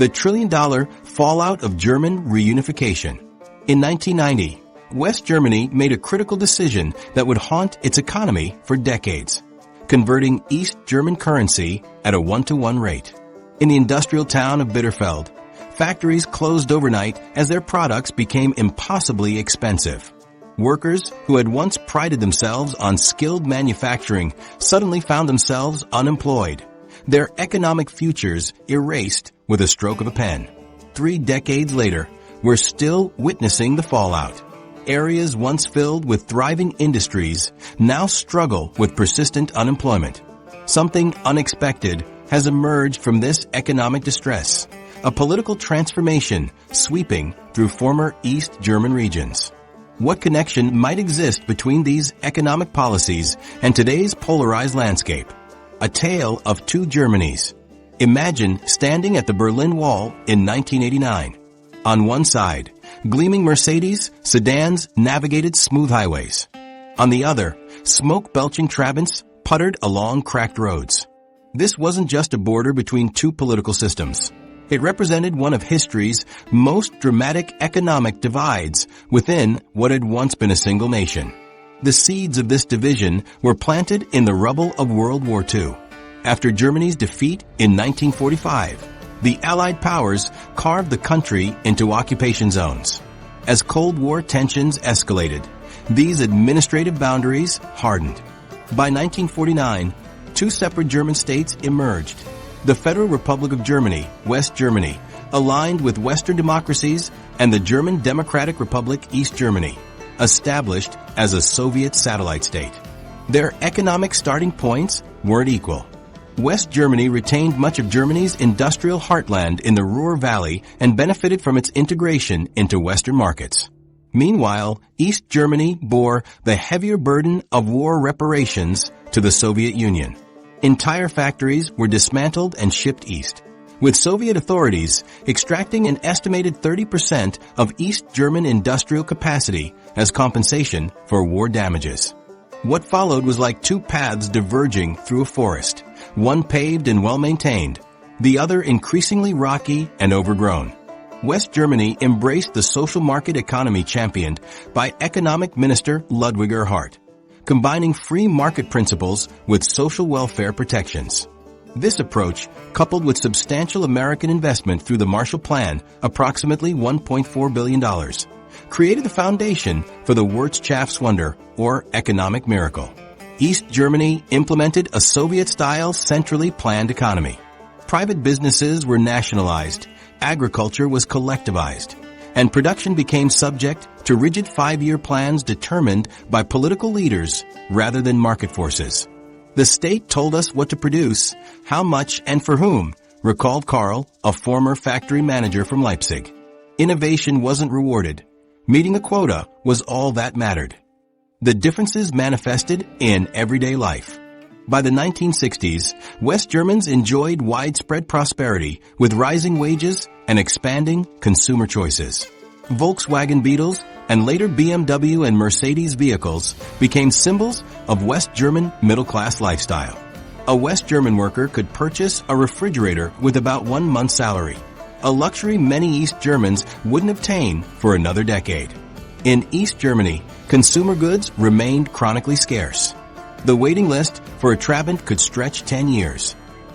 The trillion-dollar fallout of German reunification. In 1990, West Germany made a critical decision that would haunt its economy for decades, converting East German currency at a 1-to-1 rate. In the industrial town of Bitterfeld, factories closed overnight as their products became impossibly expensive. Workers who had once prided themselves on skilled manufacturing suddenly found themselves unemployed, their economic futures erased with a stroke of a pen. 3 decades later, we're still witnessing the fallout. Areas once filled with thriving industries now struggle with persistent unemployment. Something unexpected has emerged from this economic distress, a political transformation sweeping through former East German regions. What connection might exist between these economic policies and today's polarized landscape? A tale of 2 Germanys. Imagine standing at the Berlin Wall in 1989. On one side, gleaming Mercedes sedans navigated smooth highways. On the other, smoke-belching Trabants puttered along cracked roads. This wasn't just a border between 2 political systems. It represented one of history's most dramatic economic divides within what had once been a single nation. The seeds of this division were planted in the rubble of World War II. After Germany's defeat in 1945, the Allied powers carved the country into occupation zones. As Cold War tensions escalated, these administrative boundaries hardened. By 1949, 2 separate German states emerged. The Federal Republic of Germany, West Germany, aligned with Western democracies, and the German Democratic Republic, East Germany, established as a Soviet satellite state. Their economic starting points weren't equal. West Germany retained much of Germany's industrial heartland in the Ruhr Valley and benefited from its integration into Western markets. Meanwhile, East Germany bore the heavier burden of war reparations to the Soviet Union. Entire factories were dismantled and shipped east, with Soviet authorities extracting an estimated 30% of East German industrial capacity as compensation for war damages. What followed was like 2 paths diverging through a forest, one paved and well-maintained, the other increasingly rocky and overgrown. West Germany embraced the social market economy championed by Economic Minister Ludwig Erhard, combining free market principles with social welfare protections. This approach, coupled with substantial American investment through the Marshall Plan, approximately $1.4 billion, created the foundation for the Wirtschaftswunder, or economic miracle. East Germany implemented a Soviet-style centrally planned economy. Private businesses were nationalized, agriculture was collectivized, and production became subject to rigid 5-year plans determined by political leaders rather than market forces. The state told us what to produce, how much, and for whom, recalled Karl, a former factory manager from Leipzig. Innovation wasn't rewarded. Meeting a quota was all that mattered. The differences manifested in everyday life. By the 1960s, West Germans enjoyed widespread prosperity with rising wages and expanding consumer choices. Volkswagen Beetles and later BMW and Mercedes vehicles became symbols of West German middle-class lifestyle. A West German worker could purchase a refrigerator with about 1 month's salary, a luxury many East Germans wouldn't obtain for another decade. In East Germany, consumer goods remained chronically scarce. The waiting list for a Trabant could stretch 10 years.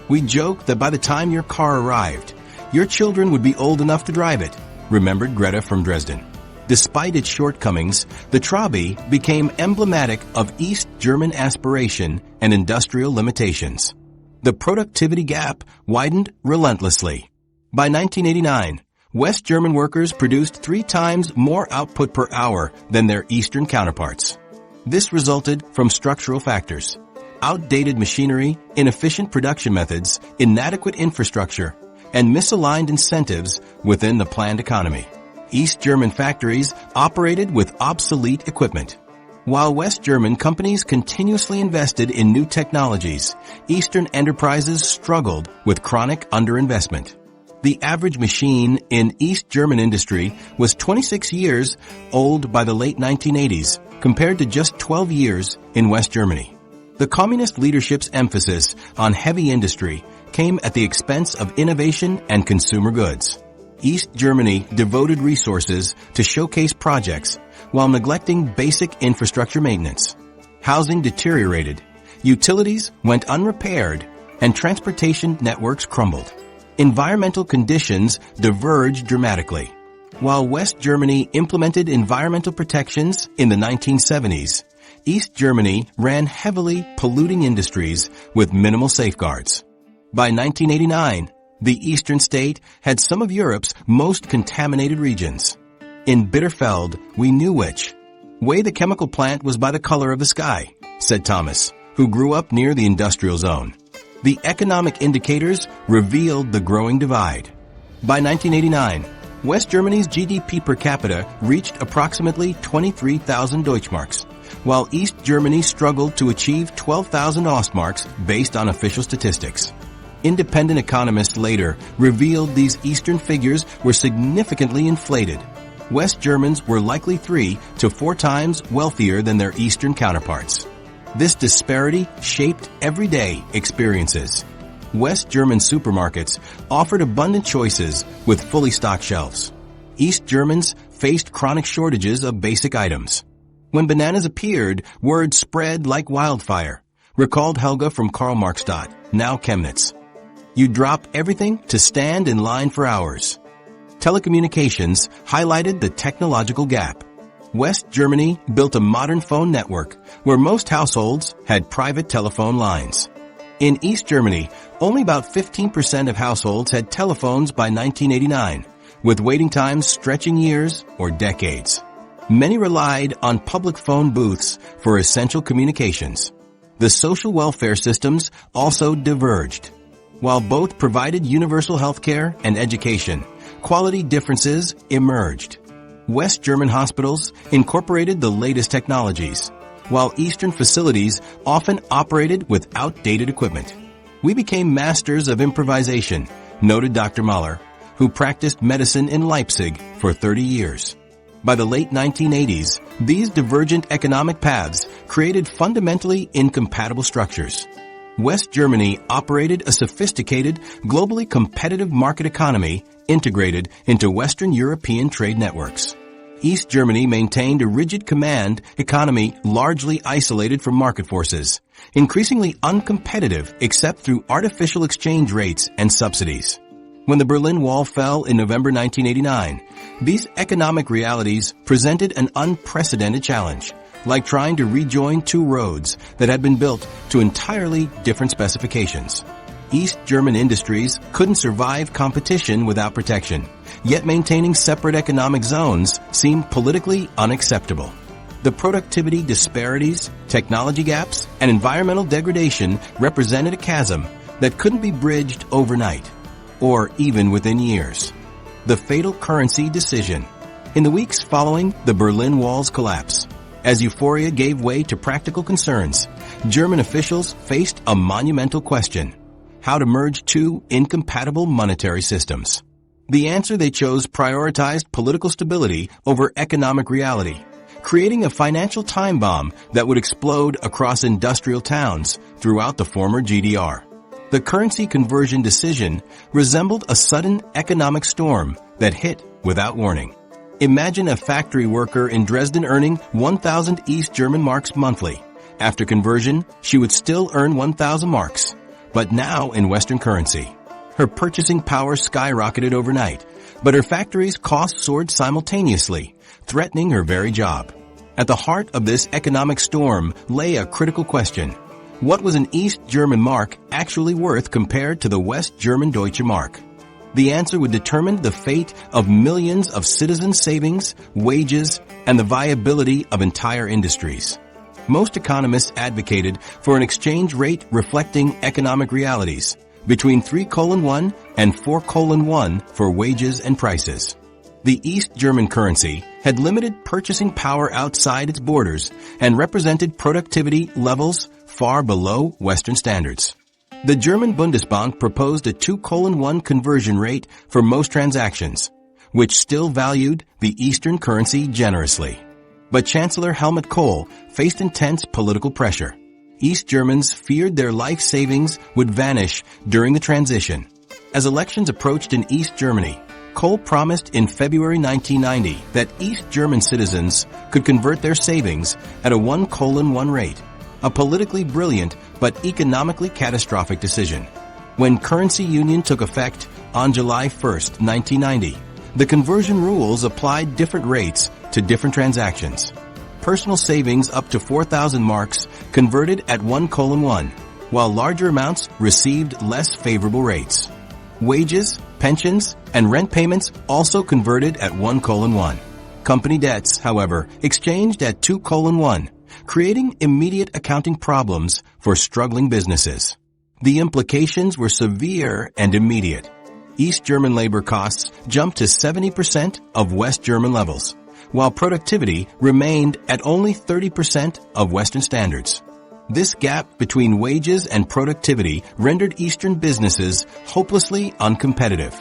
We joke that by the time your car arrived, your children would be old enough to drive it, remembered Greta from Dresden. Despite its shortcomings, the Trabi became emblematic of East German aspiration and industrial limitations. The productivity gap widened relentlessly. By 1989, West German workers produced 3 times more output per hour than their Eastern counterparts. This resulted from structural factors: outdated machinery, inefficient production methods, inadequate infrastructure, and misaligned incentives within the planned economy. East German factories operated with obsolete equipment. While West German companies continuously invested in new technologies, Eastern enterprises struggled with chronic underinvestment. The average machine in East German industry was 26 years old by the late 1980s, compared to just 12 years in West Germany. The communist leadership's emphasis on heavy industry came at the expense of innovation and consumer goods. East Germany devoted resources to showcase projects while neglecting basic infrastructure maintenance. Housing deteriorated, utilities went unrepaired, and transportation networks crumbled. Environmental conditions diverged dramatically. While West Germany implemented environmental protections in the 1970s, East Germany ran heavily polluting industries with minimal safeguards. By 1989, the eastern state had some of Europe's most contaminated regions. In Bitterfeld, we knew which. Way the chemical plant was by the color of the sky, said Thomas, who grew up near the industrial zone. The economic indicators revealed the growing divide. By 1989, West Germany's GDP per capita reached approximately 23,000 Deutschmarks, while East Germany struggled to achieve 12,000 Ostmarks based on official statistics. Independent economists later revealed these Eastern figures were significantly inflated. West Germans were likely 3 to 4 times wealthier than their Eastern counterparts. This disparity shaped everyday experiences. West German supermarkets offered abundant choices with fully stocked shelves. East Germans faced chronic shortages of basic items. When bananas appeared, word spread like wildfire, recalled Helga from Karl-Marx-Stadt, now Chemnitz. You drop everything to stand in line for hours. Telecommunications highlighted the technological gap. West Germany built a modern phone network where most households had private telephone lines. In East Germany, only about 15% of households had telephones by 1989, with waiting times stretching years or decades. Many relied on public phone booths for essential communications. The social welfare systems also diverged. While both provided universal health care and education, quality differences emerged. West German hospitals incorporated the latest technologies, while Eastern facilities often operated with outdated equipment. We became masters of improvisation, noted Dr. Mahler, who practiced medicine in Leipzig for 30 years. By the late 1980s, these divergent economic paths created fundamentally incompatible structures. West Germany operated a sophisticated, globally competitive market economy integrated into Western European trade networks. East Germany maintained a rigid command economy largely isolated from market forces, increasingly uncompetitive except through artificial exchange rates and subsidies. When the Berlin Wall fell in November 1989, these economic realities presented an unprecedented challenge, like trying to rejoin 2 roads that had been built to entirely different specifications. East German industries couldn't survive competition without protection, yet maintaining separate economic zones seemed politically unacceptable. The productivity disparities, technology gaps, and environmental degradation represented a chasm that couldn't be bridged overnight, or even within years. The fatal currency decision. In the weeks following the Berlin Wall's collapse, as euphoria gave way to practical concerns, German officials faced a monumental question: how to merge 2 incompatible monetary systems. The answer they chose prioritized political stability over economic reality, creating a financial time bomb that would explode across industrial towns throughout the former GDR. The currency conversion decision resembled a sudden economic storm that hit without warning. Imagine a factory worker in Dresden earning 1,000 East German marks monthly. After conversion, she would still earn 1,000 marks, but now in Western currency. Her purchasing power skyrocketed overnight, but her factory's costs soared simultaneously, threatening her very job. At the heart of this economic storm lay a critical question: what was an East German mark actually worth compared to the West German Deutsche Mark? The answer would determine the fate of millions of citizens' savings, wages, and the viability of entire industries. Most economists advocated for an exchange rate reflecting economic realities, between 3:1 and 4:1 for wages and prices. The East German currency had limited purchasing power outside its borders and represented productivity levels far below Western standards. The German Bundesbank proposed a 2:1 conversion rate for most transactions, which still valued the Eastern currency generously. But Chancellor Helmut Kohl faced intense political pressure. East Germans feared their life savings would vanish during the transition. As elections approached in East Germany, Kohl promised in February 1990 that East German citizens could convert their savings at a 1:1 rate, a politically brilliant but economically catastrophic decision. When currency union took effect on July 1, 1990, the conversion rules applied different rates to different transactions. Personal savings up to 4,000 marks converted at 1:1, while larger amounts received less favorable rates. Wages, pensions, and rent payments also converted at 1:1. Company debts, however, exchanged at 2:1, creating immediate accounting problems for struggling businesses. The implications were severe and immediate. East German labor costs jumped to 70% of West German levels, while productivity remained at only 30% of Western standards. This gap between wages and productivity rendered Eastern businesses hopelessly uncompetitive.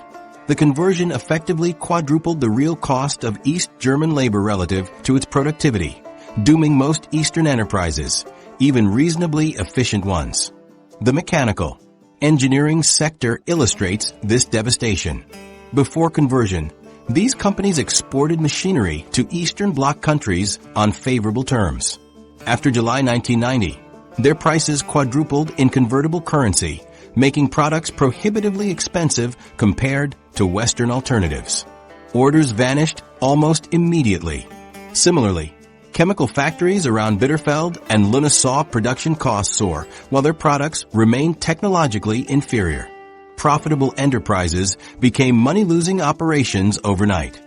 The conversion effectively quadrupled the real cost of East German labor relative to its productivity, dooming most Eastern enterprises, even reasonably efficient ones. The mechanical, engineering sector illustrates this devastation. Before conversion, these companies exported machinery to Eastern Bloc countries on favorable terms. After July 1990, their prices quadrupled in convertible currency, making products prohibitively expensive compared to Western alternatives. Orders vanished almost immediately. Similarly, chemical factories around Bitterfeld and Luna saw production costs soar, while their products remained technologically inferior. Profitable enterprises became money-losing operations overnight.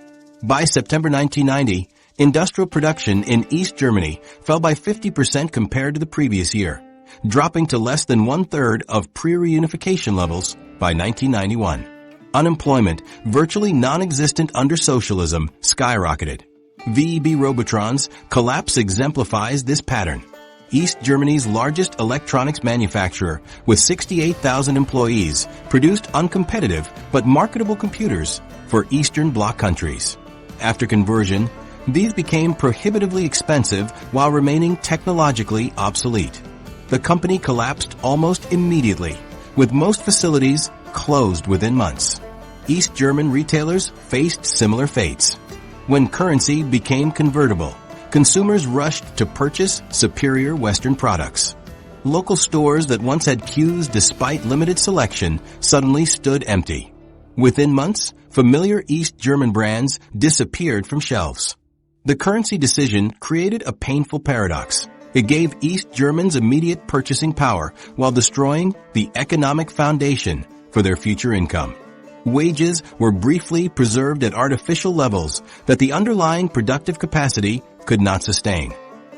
By September 1990, industrial production in East Germany fell by 50% compared to the previous year, dropping to less than one-third of pre-reunification levels by 1991. Unemployment, virtually non-existent under socialism, skyrocketed. VEB Robotron's collapse exemplifies this pattern. East Germany's largest electronics manufacturer, with 68,000 employees, produced uncompetitive but marketable computers for Eastern Bloc countries. After conversion, these became prohibitively expensive while remaining technologically obsolete. The company collapsed almost immediately, with most facilities closed within months. East German retailers faced similar fates. When currency became convertible, consumers rushed to purchase superior Western products. Local stores that once had queues despite limited selection suddenly stood empty. Within months, familiar East German brands disappeared from shelves. The currency decision created a painful paradox. It gave East Germans immediate purchasing power while destroying the economic foundation for their future income. Wages were briefly preserved at artificial levels that the underlying productive capacity could not sustain.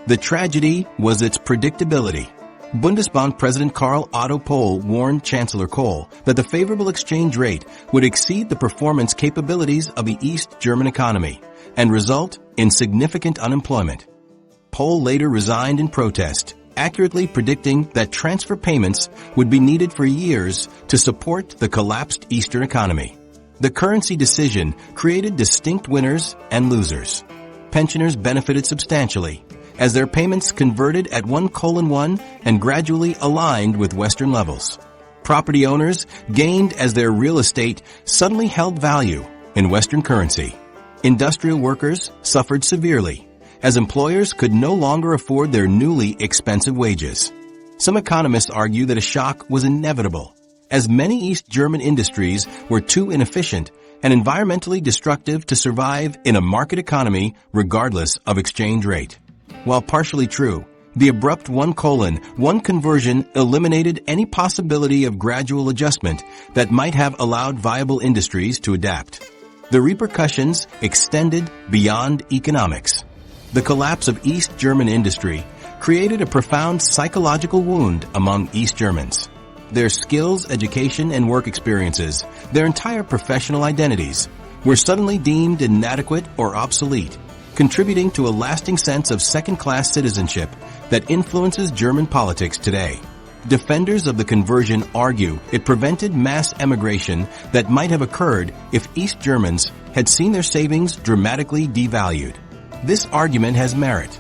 The tragedy was its predictability. Bundesbank President Karl Otto Pohl warned Chancellor Kohl that the favorable exchange rate would exceed the performance capabilities of the East German economy and result in significant unemployment. Pohl later resigned in protest, accurately predicting that transfer payments would be needed for years to support the collapsed Eastern economy. The currency decision created distinct winners and losers. Pensioners benefited substantially, as their payments converted at 1:1 and gradually aligned with Western levels. Property owners gained as their real estate suddenly held value in Western currency. Industrial workers suffered severely, as employers could no longer afford their newly expensive wages. Some economists argue that a shock was inevitable, as many East German industries were too inefficient and environmentally destructive to survive in a market economy regardless of exchange rate. While partially true, the abrupt 1:1 conversion eliminated any possibility of gradual adjustment that might have allowed viable industries to adapt. The repercussions extended beyond economics. The collapse of East German industry created a profound psychological wound among East Germans. Their skills, education, and work experiences, their entire professional identities, were suddenly deemed inadequate or obsolete, contributing to a lasting sense of second-class citizenship that influences German politics today. Defenders of the conversion argue it prevented mass emigration that might have occurred if East Germans had seen their savings dramatically devalued. This argument has merit.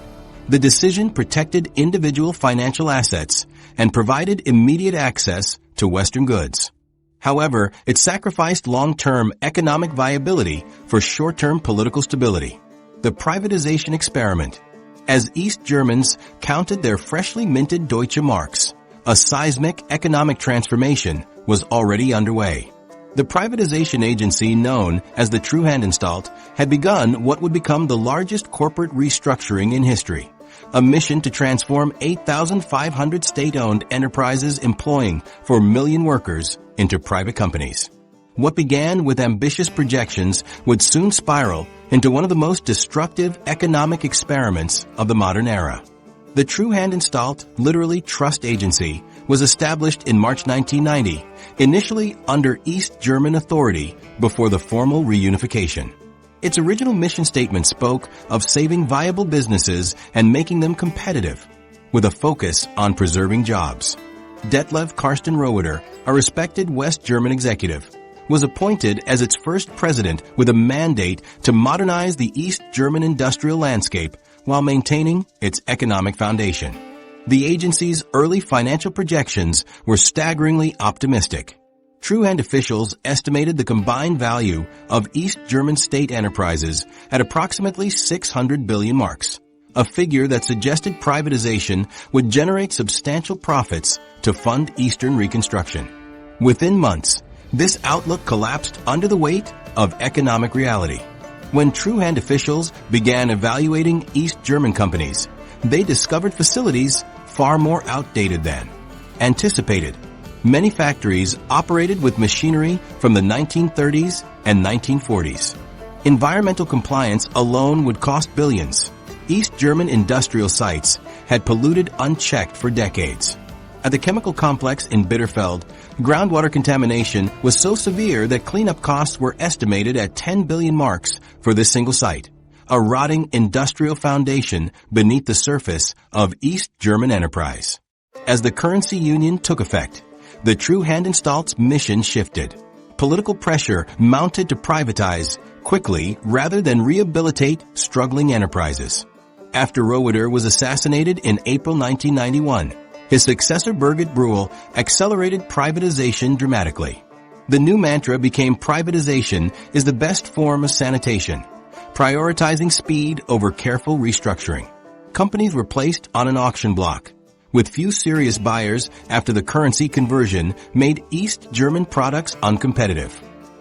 The decision protected individual financial assets and provided immediate access to Western goods. However, it sacrificed long-term economic viability for short-term political stability. The privatization experiment. As East Germans counted their freshly minted Deutsche Marks, a seismic economic transformation was already underway. The privatization agency known as the Treuhandanstalt had begun what would become the largest corporate restructuring in history, a mission to transform 8,500 state-owned enterprises employing 4 million workers into private companies. What began with ambitious projections would soon spiral into one of the most destructive economic experiments of the modern era. The Treuhandanstalt, literally trust agency, was established in March 1990, initially under East German authority before the formal reunification. Its original mission statement spoke of saving viable businesses and making them competitive, with a focus on preserving jobs. Detlev Karsten Roeder, a respected West German executive, was appointed as its first president with a mandate to modernize the East German industrial landscape while maintaining its economic foundation. The agency's early financial projections were staggeringly optimistic. Treuhand officials estimated the combined value of East German state enterprises at approximately 600 billion marks, a figure that suggested privatization would generate substantial profits to fund Eastern reconstruction. Within months, this outlook collapsed under the weight of economic reality. When Treuhand officials began evaluating East German companies, they discovered facilities far more outdated than anticipated. Many factories operated with machinery from the 1930s and 1940s. Environmental compliance alone would cost billions. East German industrial sites had polluted unchecked for decades. At the chemical complex in Bitterfeld, groundwater contamination was so severe that cleanup costs were estimated at 10 billion marks for this single site, a rotting industrial foundation beneath the surface of East German enterprise. As the currency union took effect, the Treuhandanstalt's mission shifted. Political pressure mounted to privatize quickly rather than rehabilitate struggling enterprises. After Roeder was assassinated in April 1991, his successor Birgit Brühl accelerated privatization dramatically. The new mantra became privatization is the best form of sanitation, prioritizing speed over careful restructuring. Companies were placed on an auction block, with few serious buyers after the currency conversion made East German products uncompetitive.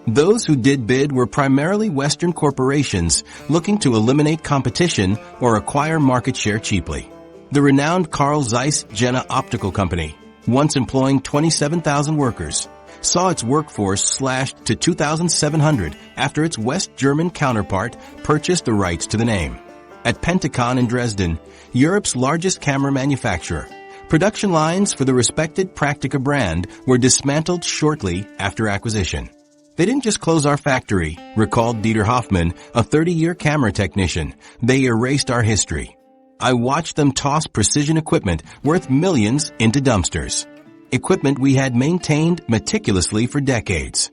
Those who did bid were primarily Western corporations looking to eliminate competition or acquire market share cheaply. The renowned Carl Zeiss Jena Optical Company, once employing 27,000 workers, saw its workforce slashed to 2,700 after its West German counterpart purchased the rights to the name. At Pentacon in Dresden, Europe's largest camera manufacturer, production lines for the respected Praktica brand were dismantled shortly after acquisition. They didn't just close our factory, recalled Dieter Hoffmann, a 30-year camera technician. They erased our history. I watched them toss precision equipment worth millions into dumpsters. Equipment we had maintained meticulously for decades.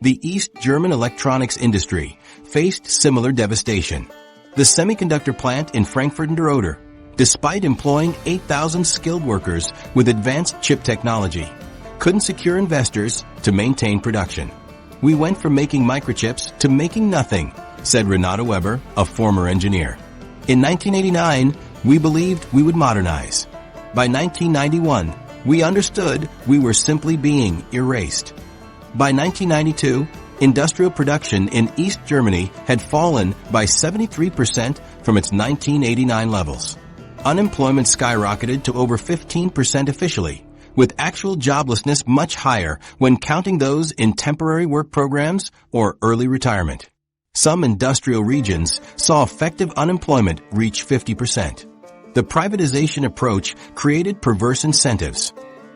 The East German electronics industry faced similar devastation. The semiconductor plant in Frankfurt an der Oder, despite employing 8,000 skilled workers with advanced chip technology, couldn't secure investors to maintain production. We went from making microchips to making nothing, said Renato Weber, a former engineer. In 1989, we believed we would modernize. By 1991, we understood we were simply being erased. By 1992, industrial production in East Germany had fallen by 73% from its 1989 levels. Unemployment skyrocketed to over 15% officially, with actual joblessness much higher when counting those in temporary work programs or early retirement. Some industrial regions saw effective unemployment reach 50%. The privatization approach created perverse incentives.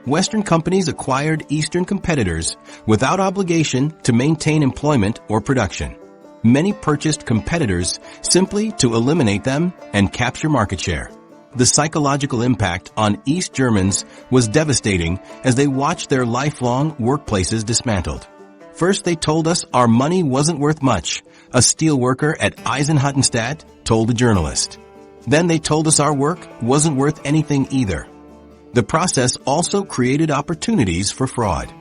Western companies acquired Eastern competitors without obligation to maintain employment or production. Many purchased competitors simply to eliminate them and capture market share. The psychological impact on East Germans was devastating as they watched their lifelong workplaces dismantled. First, they told us our money wasn't worth much, a steel worker at Eisenhüttenstadt told a journalist. Then they told us our work wasn't worth anything either. The process also created opportunities for fraud.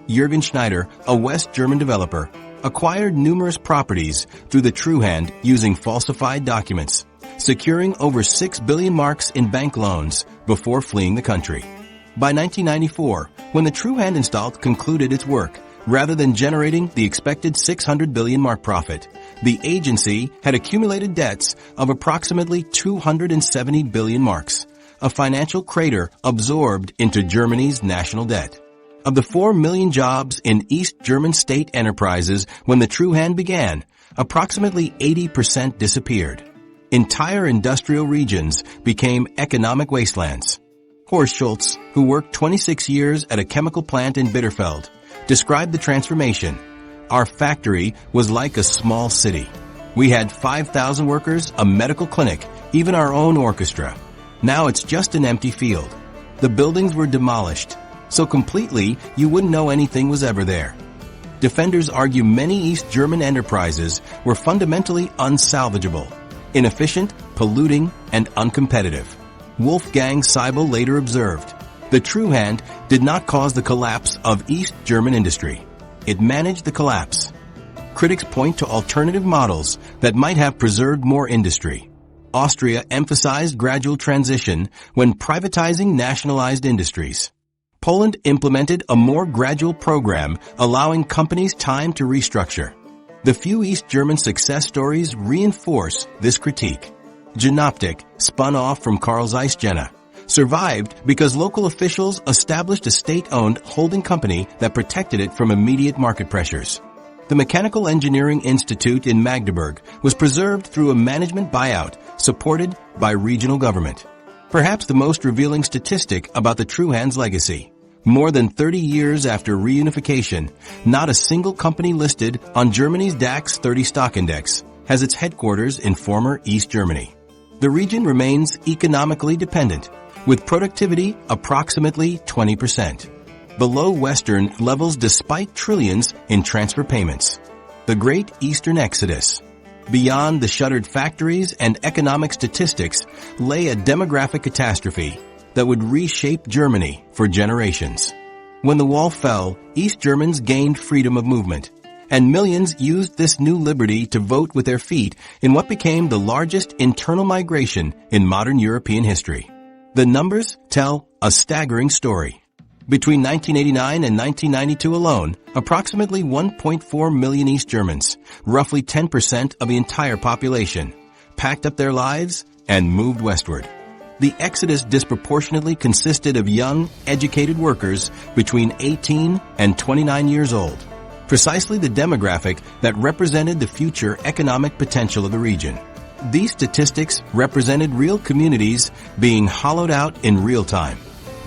Jürgen Schneider, a West German developer, acquired numerous properties through the True Hand using falsified documents, securing over 6 billion marks in bank loans before fleeing the country. By 1994, when the True Hand installed concluded its work, rather than generating the expected 600 billion mark profit, the agency had accumulated debts of approximately 270 billion marks, a financial crater absorbed into Germany's national debt. Of the 4 million jobs in East German state enterprises when the True Hand began, approximately 80% disappeared. Entire industrial regions became economic wastelands. Horst Schultz, who worked 26 years at a chemical plant in Bitterfeld, described the transformation. Our factory was like a small city. We had 5,000 workers, a medical clinic, even our own orchestra. Now it's just an empty field. The buildings were demolished, so completely you wouldn't know anything was ever there. Defenders argue many East German enterprises were fundamentally unsalvageable, inefficient, polluting, and uncompetitive. Wolfgang Seibel later observed, the True Hand did not cause the collapse of East German industry. It managed the collapse. Critics point to alternative models that might have preserved more industry. Austria emphasized gradual transition when privatizing nationalized industries. Poland implemented a more gradual program allowing companies time to restructure. The few East German success stories reinforce this critique. Genoptik, spun off from Carl Zeiss Jena, survived because local officials established a state-owned holding company that protected it from immediate market pressures. The Mechanical Engineering Institute in Magdeburg was preserved through a management buyout supported by regional government. Perhaps the most revealing statistic about the True Hand's legacy. More than 30 years after reunification, not a single company listed on Germany's DAX 30 stock index has its headquarters in former East Germany. The region remains economically dependent, with productivity approximately 20%, below Western levels despite trillions in transfer payments. The Great Eastern Exodus. Beyond the shuttered factories and economic statistics lay a demographic catastrophe that would reshape Germany for generations. When the wall fell, East Germans gained freedom of movement, and millions used this new liberty to vote with their feet in what became the largest internal migration in modern European history. The numbers tell a staggering story. Between 1989 and 1992 alone, approximately 1.4 million East Germans, roughly 10% of the entire population, packed up their lives and moved westward. The exodus disproportionately consisted of young, educated workers between 18 and 29 years old, precisely the demographic that represented the future economic potential of the region. These statistics represented real communities being hollowed out in real time.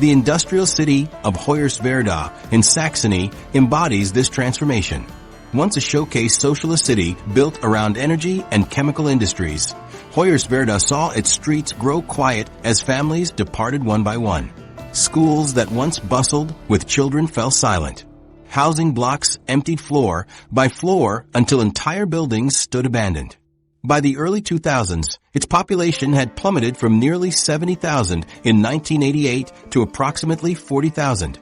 The industrial city of Hoyerswerda in Saxony embodies this transformation. Once a showcase socialist city built around energy and chemical industries, Hoyerswerda saw its streets grow quiet as families departed one by one. Schools that once bustled with children fell silent. Housing blocks emptied floor by floor until entire buildings stood abandoned. By the early 2000s, its population had plummeted from nearly 70,000 in 1988 to approximately 40,000,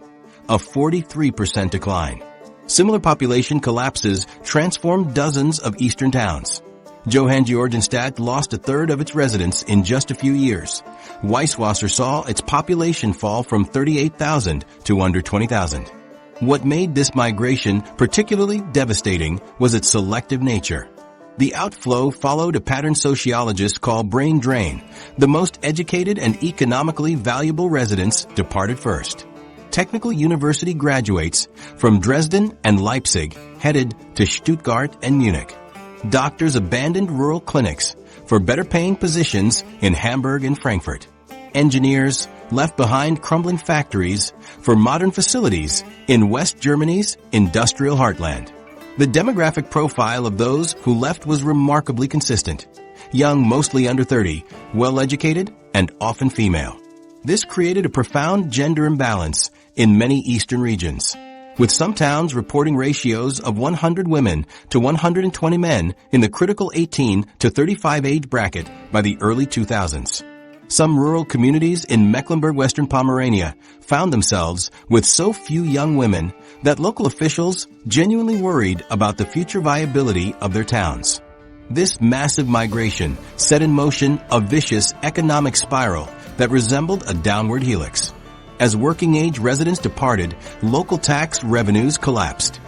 a 43% decline. Similar population collapses transformed dozens of eastern towns. Johann Georgenstadt lost a third of its residents in just a few years. Weißwasser saw its population fall from 38,000 to under 20,000. What made this migration particularly devastating was its selective nature. The outflow followed a pattern sociologists call brain drain. The most educated and economically valuable residents departed first. Technical university graduates from Dresden and Leipzig headed to Stuttgart and Munich. Doctors abandoned rural clinics for better-paying positions in Hamburg and Frankfurt. Engineers left behind crumbling factories for modern facilities in West Germany's industrial heartland. The demographic profile of those who left was remarkably consistent. Young, mostly under 30, well-educated, and often female. This created a profound gender imbalance in many eastern regions. with some towns reporting ratios of 100 women to 120 men in the critical 18 to 35 age bracket by the early 2000s. Some rural communities in Mecklenburg-Western Pomerania found themselves with so few young women that local officials genuinely worried about the future viability of their towns. This massive migration set in motion a vicious economic spiral that resembled a downward helix. As working-age residents departed, local tax revenues collapsed.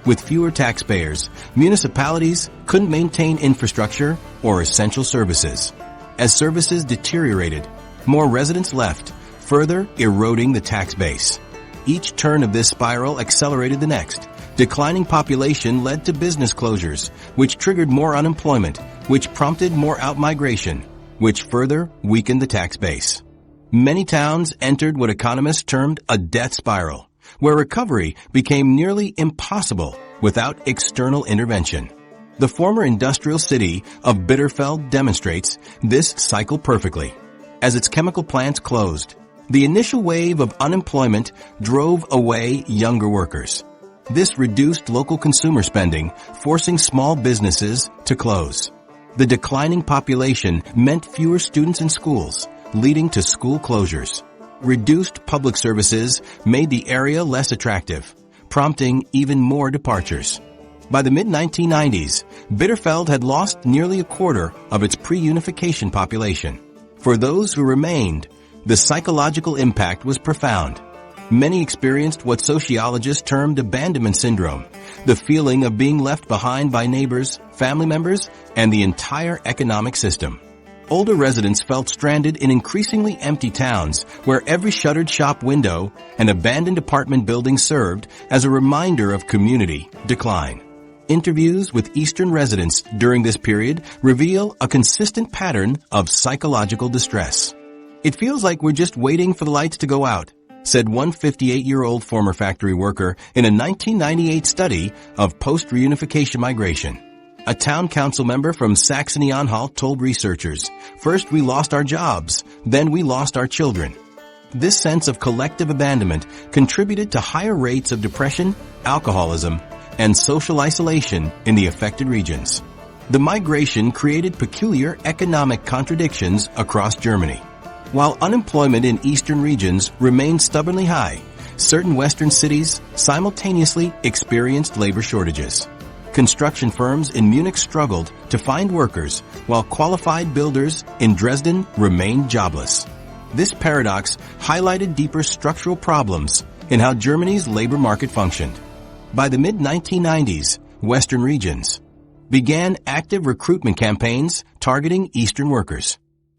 With fewer taxpayers, municipalities couldn't maintain infrastructure or essential services. As services deteriorated, more residents left, further eroding the tax base. Each turn of this spiral accelerated the next. Declining population led to business closures, which triggered more unemployment, which prompted more outmigration, which further weakened the tax base. Many towns entered what economists termed a death spiral, where recovery became nearly impossible without external intervention. The former industrial city of Bitterfeld demonstrates this cycle perfectly. As its chemical plants closed, the initial wave of unemployment drove away younger workers. This reduced local consumer spending, forcing small businesses to close. The declining population meant fewer students in schools, leading to school closures. Reduced public services made the area less attractive, prompting even more departures. By the mid-1990s, Bitterfeld had lost nearly a quarter of its pre-unification population. For those who remained, the psychological impact was profound. Many experienced what sociologists termed abandonment syndrome, the feeling of being left behind by neighbors, family members, and the entire economic system. Older residents felt stranded in increasingly empty towns where every shuttered shop window and abandoned apartment building served as a reminder of community decline. Interviews with Eastern residents during this period reveal a consistent pattern of psychological distress. "It feels like we're just waiting for the lights to go out," said one 58-year-old former factory worker in a 1998 study of post-reunification migration. A town council member from Saxony-Anhalt told researchers, "First we lost our jobs, then we lost our children." This sense of collective abandonment contributed to higher rates of depression, alcoholism, and social isolation in the affected regions. The migration created peculiar economic contradictions across Germany. While unemployment in eastern regions remained stubbornly high, certain western cities simultaneously experienced labor shortages. Construction firms in Munich struggled to find workers, while qualified builders in Dresden remained jobless. This paradox highlighted deeper structural problems in how Germany's labor market functioned. By the mid-1990s, Western regions began active recruitment campaigns targeting Eastern workers.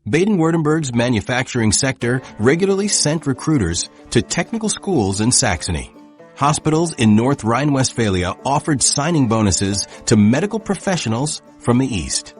Baden-Württemberg's manufacturing sector regularly sent recruiters to technical schools in Saxony. Hospitals in North Rhine-Westphalia offered signing bonuses to medical professionals from the East.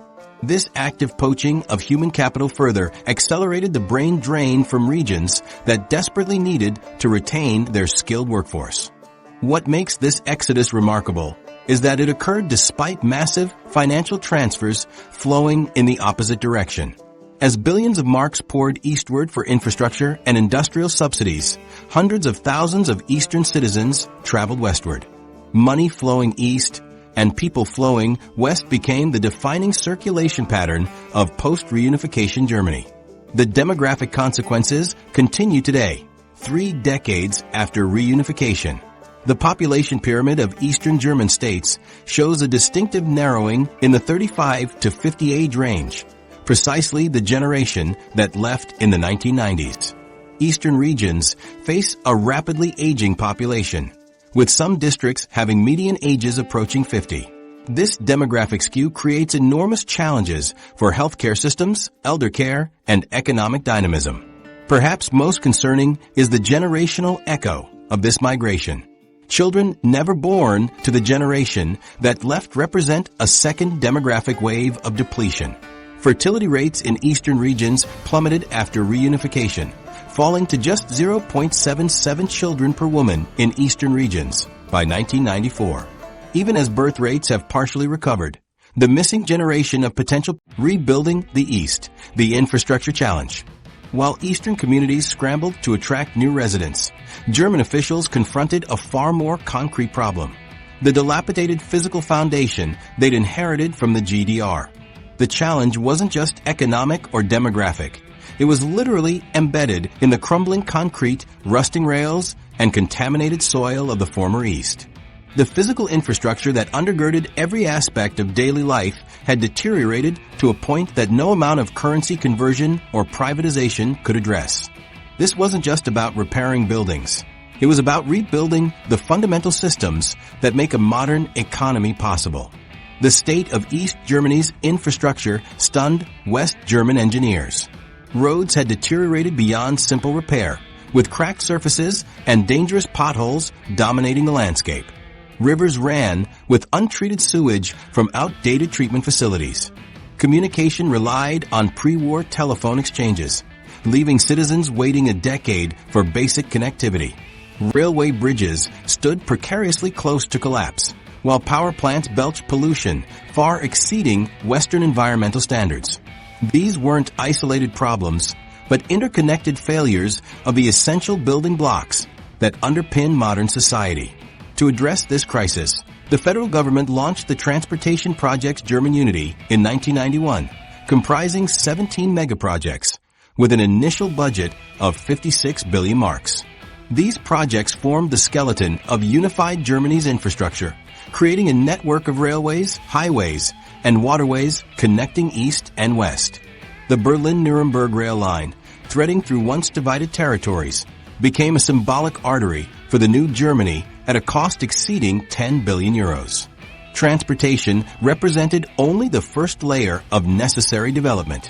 This active poaching of human capital further accelerated the brain drain from regions that desperately needed to retain their skilled workforce. What makes this exodus remarkable is that it occurred despite massive financial transfers flowing in the opposite direction. As billions of marks poured eastward for infrastructure and industrial subsidies, hundreds of thousands of Eastern citizens traveled westward. Money flowing east and people flowing west became the defining circulation pattern of post-reunification Germany. The demographic consequences continue today, 3 decades after reunification. The population pyramid of Eastern German states shows a distinctive narrowing in the 35 to 50 age range, precisely the generation that left in the 1990s. Eastern regions face a rapidly aging population, with some districts having median ages approaching 50. This demographic skew creates enormous challenges for healthcare systems, elder care, and economic dynamism. Perhaps most concerning is the generational echo of this migration. Children never born to the generation that left represent a second demographic wave of depletion. Fertility rates in eastern regions plummeted after reunification, falling to just 0.77 children per woman in eastern regions by 1994. Even as birth rates have partially recovered, the missing generation of potential rebuilding the East, the infrastructure challenge. While Eastern communities scrambled to attract new residents, German officials confronted a far more concrete problem: the dilapidated physical foundation they'd inherited from the GDR. The challenge wasn't just economic or demographic. It was literally embedded in the crumbling concrete, rusting rails, and contaminated soil of the former East. The physical infrastructure that undergirded every aspect of daily life had deteriorated to a point that no amount of currency conversion or privatization could address. This wasn't just about repairing buildings. It was about rebuilding the fundamental systems that make a modern economy possible. The state of East Germany's infrastructure stunned West German engineers. Roads had deteriorated beyond simple repair, with cracked surfaces and dangerous potholes dominating the landscape. Rivers ran with untreated sewage from outdated treatment facilities. Communication relied on pre-war telephone exchanges, leaving citizens waiting a decade for basic connectivity. Railway bridges stood precariously close to collapse, while power plants belched pollution far exceeding Western environmental standards. These weren't isolated problems, but interconnected failures of the essential building blocks that underpin modern society. To address this crisis, the federal government launched the Transportation Projects German Unity in 1991, comprising 17 megaprojects, with an initial budget of 56 billion marks. These projects formed the skeleton of unified Germany's infrastructure, creating a network of railways, highways, and waterways connecting east and west. The Berlin-Nuremberg rail line, threading through once divided territories, became a symbolic artery for the new Germany at a cost exceeding 10 billion euros. Transportation represented only the first layer of necessary development.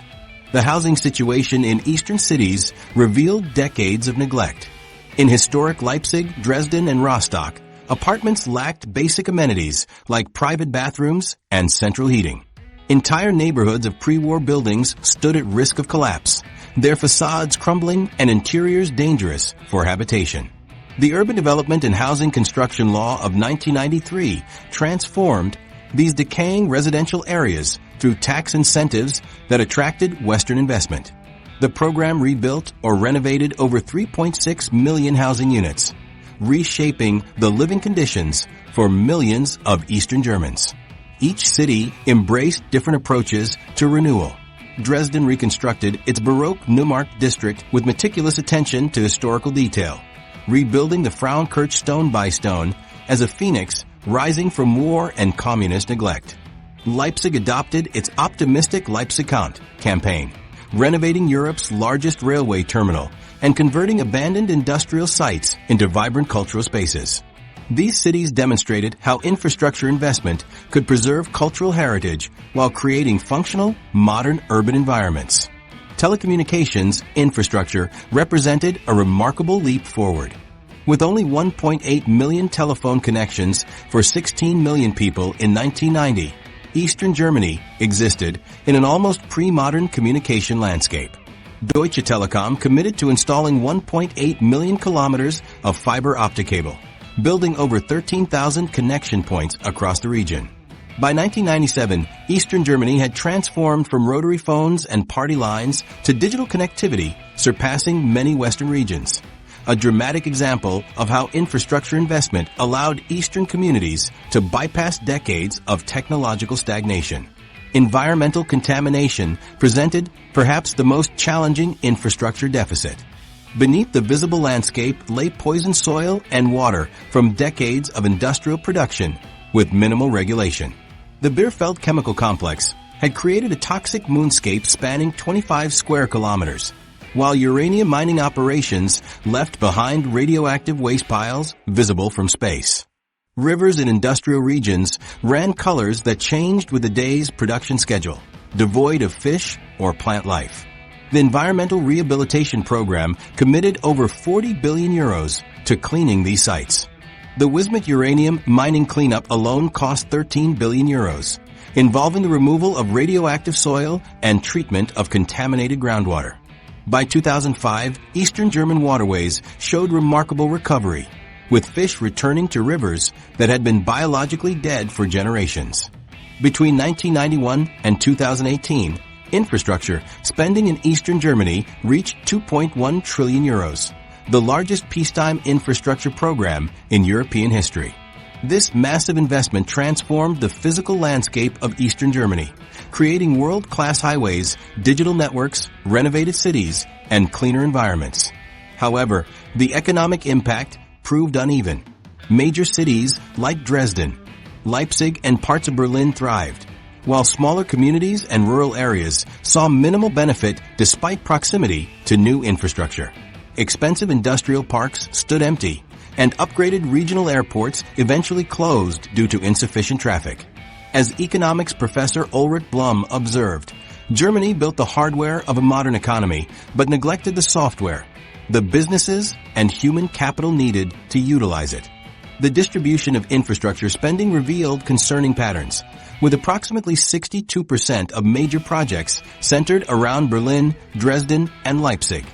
The housing situation in eastern cities revealed decades of neglect. In historic Leipzig, Dresden, and Rostock, apartments lacked basic amenities like private bathrooms and central heating. Entire neighborhoods of pre-war buildings stood at risk of collapse, their facades crumbling and interiors dangerous for habitation. The Urban Development and Housing Construction Law of 1993 transformed these decaying residential areas through tax incentives that attracted Western investment. The program rebuilt or renovated over 3.6 million housing units, reshaping the living conditions for millions of Eastern Germans. Each city embraced different approaches to renewal. Dresden reconstructed its Baroque Neumarkt district with meticulous attention to historical detail, rebuilding the Frauenkirch stone by stone as a phoenix rising from war and communist neglect. Leipzig adopted its optimistic Leipzigkant campaign, renovating Europe's largest railway terminal and converting abandoned industrial sites into vibrant cultural spaces. These cities demonstrated how infrastructure investment could preserve cultural heritage while creating functional, modern urban environments. Telecommunications infrastructure represented a remarkable leap forward. With only 1.8 million telephone connections for 16 million people in 1990, Eastern Germany existed in an almost pre-modern communication landscape. Deutsche Telekom committed to installing 1.8 million kilometers of fiber optic cable, building over 13,000 connection points across the region. By 1997, Eastern Germany had transformed from rotary phones and party lines to digital connectivity, surpassing many Western regions. A dramatic example of how infrastructure investment allowed Eastern communities to bypass decades of technological stagnation. Environmental contamination presented perhaps the most challenging infrastructure deficit. Beneath the visible landscape lay poisoned soil and water from decades of industrial production with minimal regulation. The Bierfeld chemical complex had created a toxic moonscape spanning 25 square kilometers, while uranium mining operations left behind radioactive waste piles visible from space. Rivers in industrial regions ran colors that changed with the day's production schedule, devoid of fish or plant life. The Environmental Rehabilitation Program committed over 40 billion euros to cleaning these sites. The Wismut uranium mining cleanup alone cost 13 billion euros, involving the removal of radioactive soil and treatment of contaminated groundwater. By 2005, Eastern German waterways showed remarkable recovery, with fish returning to rivers that had been biologically dead for generations. Between 1991 and 2018, infrastructure, spending in Eastern Germany reached 2.1 trillion euros, the largest peacetime infrastructure program in European history. This massive investment transformed the physical landscape of Eastern Germany, creating world-class highways, digital networks, renovated cities, and cleaner environments. However, the economic impact proved uneven. Major cities like Dresden, Leipzig, and parts of Berlin thrived, while smaller communities and rural areas saw minimal benefit despite proximity to new infrastructure. Expensive industrial parks stood empty, and upgraded regional airports eventually closed due to insufficient traffic. As economics professor Ulrich Blum observed, Germany built the hardware of a modern economy, but neglected the software, the businesses and human capital needed to utilize it. The distribution of infrastructure spending revealed concerning patterns, with approximately 62% of major projects centered around Berlin, Dresden, and Leipzig,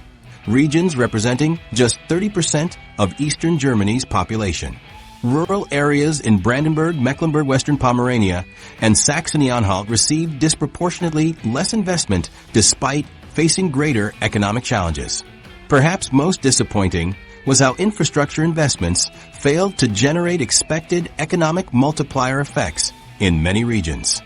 regions representing just 30% of Eastern Germany's population. Rural areas in Brandenburg, Mecklenburg-Western Pomerania, and Saxony-Anhalt received disproportionately less investment despite facing greater economic challenges. Perhaps most disappointing was how infrastructure investments failed to generate expected economic multiplier effects in many regions.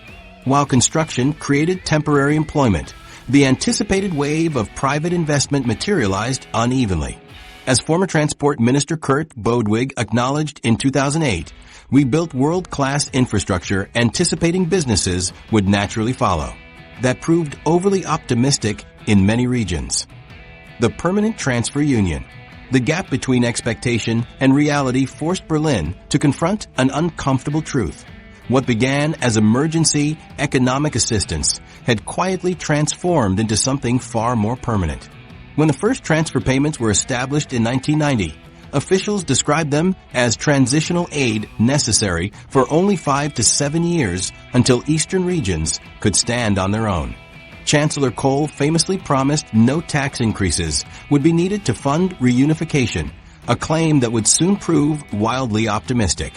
While construction created temporary employment, the anticipated wave of private investment materialized unevenly. As former Transport Minister Kurt Bodwig acknowledged in 2008, we built world-class infrastructure anticipating businesses would naturally follow. That proved overly optimistic in many regions. The Permanent Transfer Union. The gap between expectation and reality forced Berlin to confront an uncomfortable truth. What began as emergency economic assistance had quietly transformed into something far more permanent. When the first transfer payments were established in 1990, officials described them as transitional aid necessary for only 5 to 7 years until eastern regions could stand on their own. Chancellor Kohl famously promised no tax increases would be needed to fund reunification, a claim that would soon prove wildly optimistic.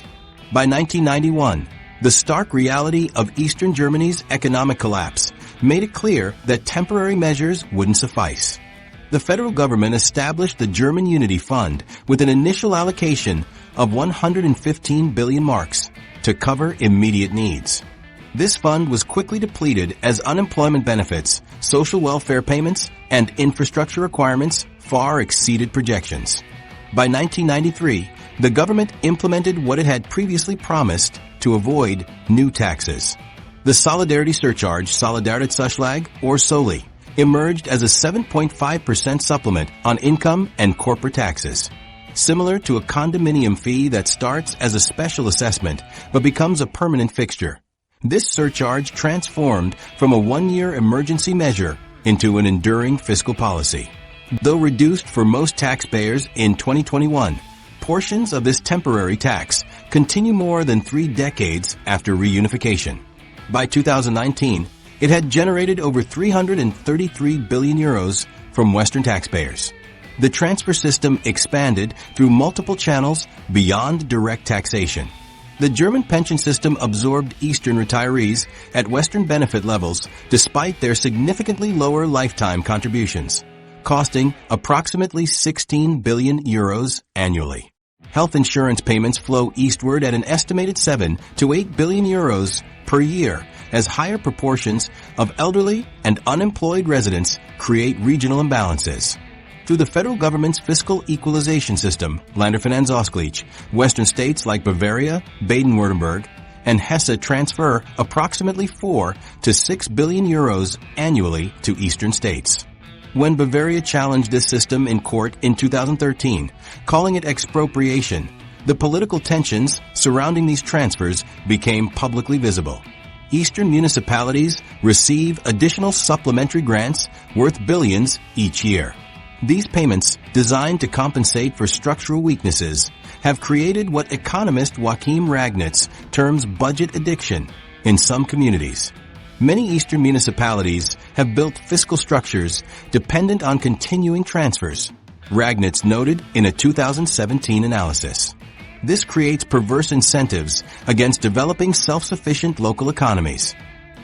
By 1991, the stark reality of Eastern Germany's economic collapse made it clear that temporary measures wouldn't suffice. The federal government established the German Unity Fund with an initial allocation of 115 billion marks to cover immediate needs. This fund was quickly depleted as unemployment benefits, social welfare payments, and infrastructure requirements far exceeded projections. By 1993, the government implemented what it had previously promised to avoid new taxes. The Solidarity Surcharge, Solidaritzausschlag, or SOLI, emerged as a 7.5% supplement on income and corporate taxes. Similar to a condominium fee that starts as a special assessment but becomes a permanent fixture. This surcharge transformed from a one-year emergency measure into an enduring fiscal policy. Though reduced for most taxpayers in 2021, portions of this temporary tax continue more than 3 decades after reunification. By 2019, it had generated over 333 billion euros from Western taxpayers. The transfer system expanded through multiple channels beyond direct taxation. The German pension system absorbed Eastern retirees at Western benefit levels despite their significantly lower lifetime contributions, costing approximately 16 billion euros annually. Health insurance payments flow eastward at an estimated 7 to 8 billion euros per year as higher proportions of elderly and unemployed residents create regional imbalances. Through the federal government's fiscal equalization system, Länderfinanzausgleich, Western states like Bavaria, Baden-Württemberg, and Hesse transfer approximately 4 to 6 billion euros annually to eastern states. When Bavaria challenged this system in court in 2013, calling it expropriation, the political tensions surrounding these transfers became publicly visible. Eastern municipalities receive additional supplementary grants worth billions each year. These payments, designed to compensate for structural weaknesses, have created what economist Joachim Ragnitz terms budget addiction in some communities. Many eastern municipalities have built fiscal structures dependent on continuing transfers, Ragnitz noted in a 2017 analysis. This creates perverse incentives against developing self-sufficient local economies.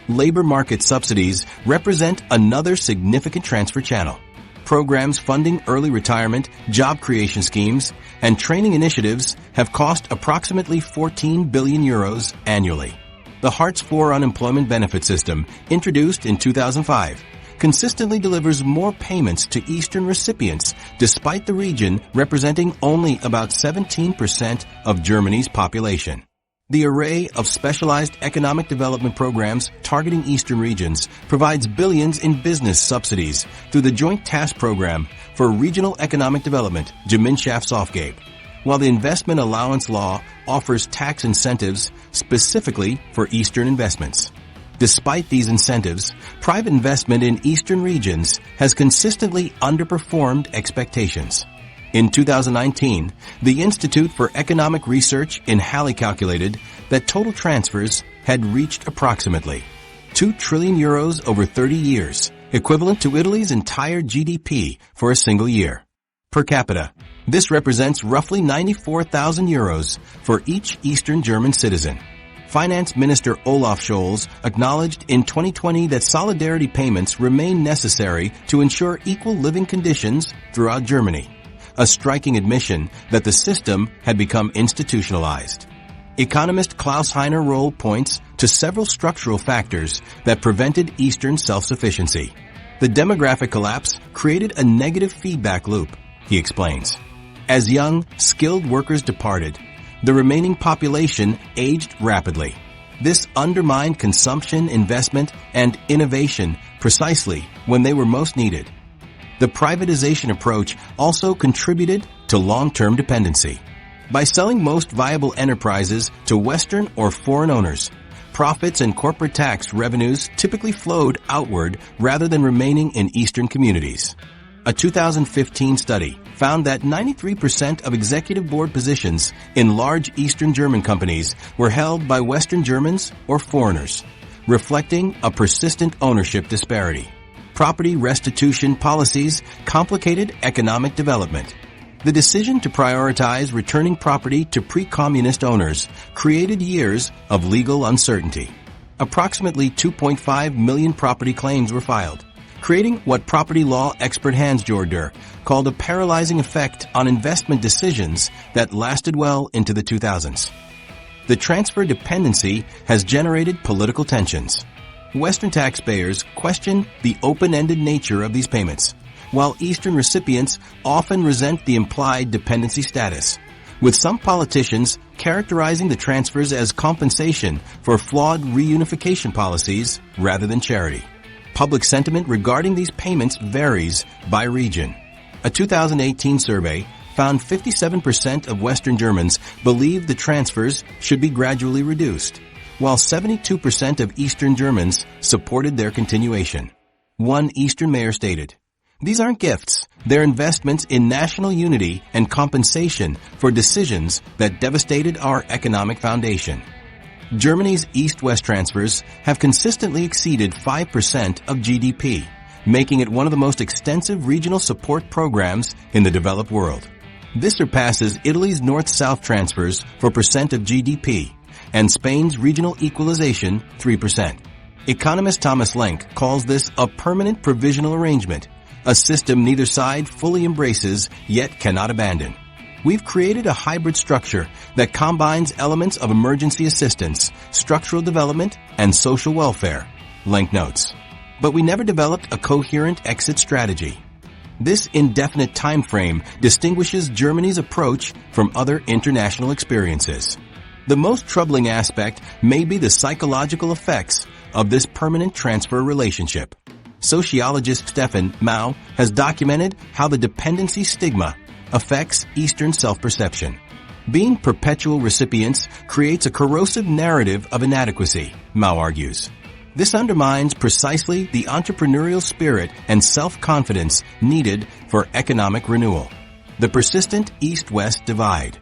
labor market subsidies represent another significant transfer channel. Programs funding early retirement, job creation schemes, and training initiatives have cost approximately 14 billion euros annually. The Hartz IV unemployment benefit system, introduced in 2005, consistently delivers more payments to Eastern recipients, despite the region representing only about 17% of Germany's population. The array of specialized economic development programs targeting Eastern regions provides billions in business subsidies through the Joint Task Program for Regional Economic Development, Gemeinschaftsaufgabe, while the Investment Allowance Law offers tax incentives specifically for Eastern investments. Despite these incentives, private investment in Eastern regions has consistently underperformed expectations. In 2019, the Institute for Economic Research in Halle calculated that total transfers had reached approximately 2 trillion euros over 30 years, equivalent to Italy's entire GDP for a single year. Per capita, this represents roughly 94,000 euros for each Eastern German citizen. Finance Minister Olaf Scholz acknowledged in 2020 that solidarity payments remain necessary to ensure equal living conditions throughout Germany, a striking admission that the system had become institutionalized. Economist Klaus-Heiner Roll points to several structural factors that prevented Eastern self-sufficiency. The demographic collapse created a negative feedback loop, he explains. As young, skilled workers departed, the remaining population aged rapidly. This undermined consumption, investment, and innovation precisely when they were most needed. The privatization approach also contributed to long-term dependency. By selling most viable enterprises to Western or foreign owners, profits and corporate tax revenues typically flowed outward rather than remaining in Eastern communities. A 2015 study found that 93% of executive board positions in large Eastern German companies were held by Western Germans or foreigners, reflecting a persistent ownership disparity. Property restitution policies complicated economic development. The decision to prioritize returning property to pre-communist owners created years of legal uncertainty. Approximately 2.5 million property claims were filed, creating what property law expert Hans Jorder called a paralyzing effect on investment decisions that lasted well into the 2000s. The transfer dependency has generated political tensions. Western taxpayers question the open-ended nature of these payments, while Eastern recipients often resent the implied dependency status, with some politicians characterizing the transfers as compensation for flawed reunification policies rather than charity. Public sentiment regarding these payments varies by region. A 2018 survey found 57% of Western Germans believe the transfers should be gradually reduced, while 72% of Eastern Germans supported their continuation. One Eastern mayor stated, "These aren't gifts, they're investments in national unity and compensation for decisions that devastated our economic foundation." Germany's East-West transfers have consistently exceeded 5% of GDP, making it one of the most extensive regional support programs in the developed world. This surpasses Italy's North-South transfers for percent of GDP, and Spain's regional equalization, 3%. Economist Thomas Lenk calls this a permanent provisional arrangement, a system neither side fully embraces yet cannot abandon. We've created a hybrid structure that combines elements of emergency assistance, structural development, and social welfare, Lenk notes. But we never developed a coherent exit strategy. This indefinite time frame distinguishes Germany's approach from other international experiences. The most troubling aspect may be the psychological effects of this permanent transfer relationship. Sociologist Stefan Mao has documented how the dependency stigma affects Eastern self-perception. Being perpetual recipients creates a corrosive narrative of inadequacy, Mao argues. This undermines precisely the entrepreneurial spirit and self-confidence needed for economic renewal. The persistent East-West divide.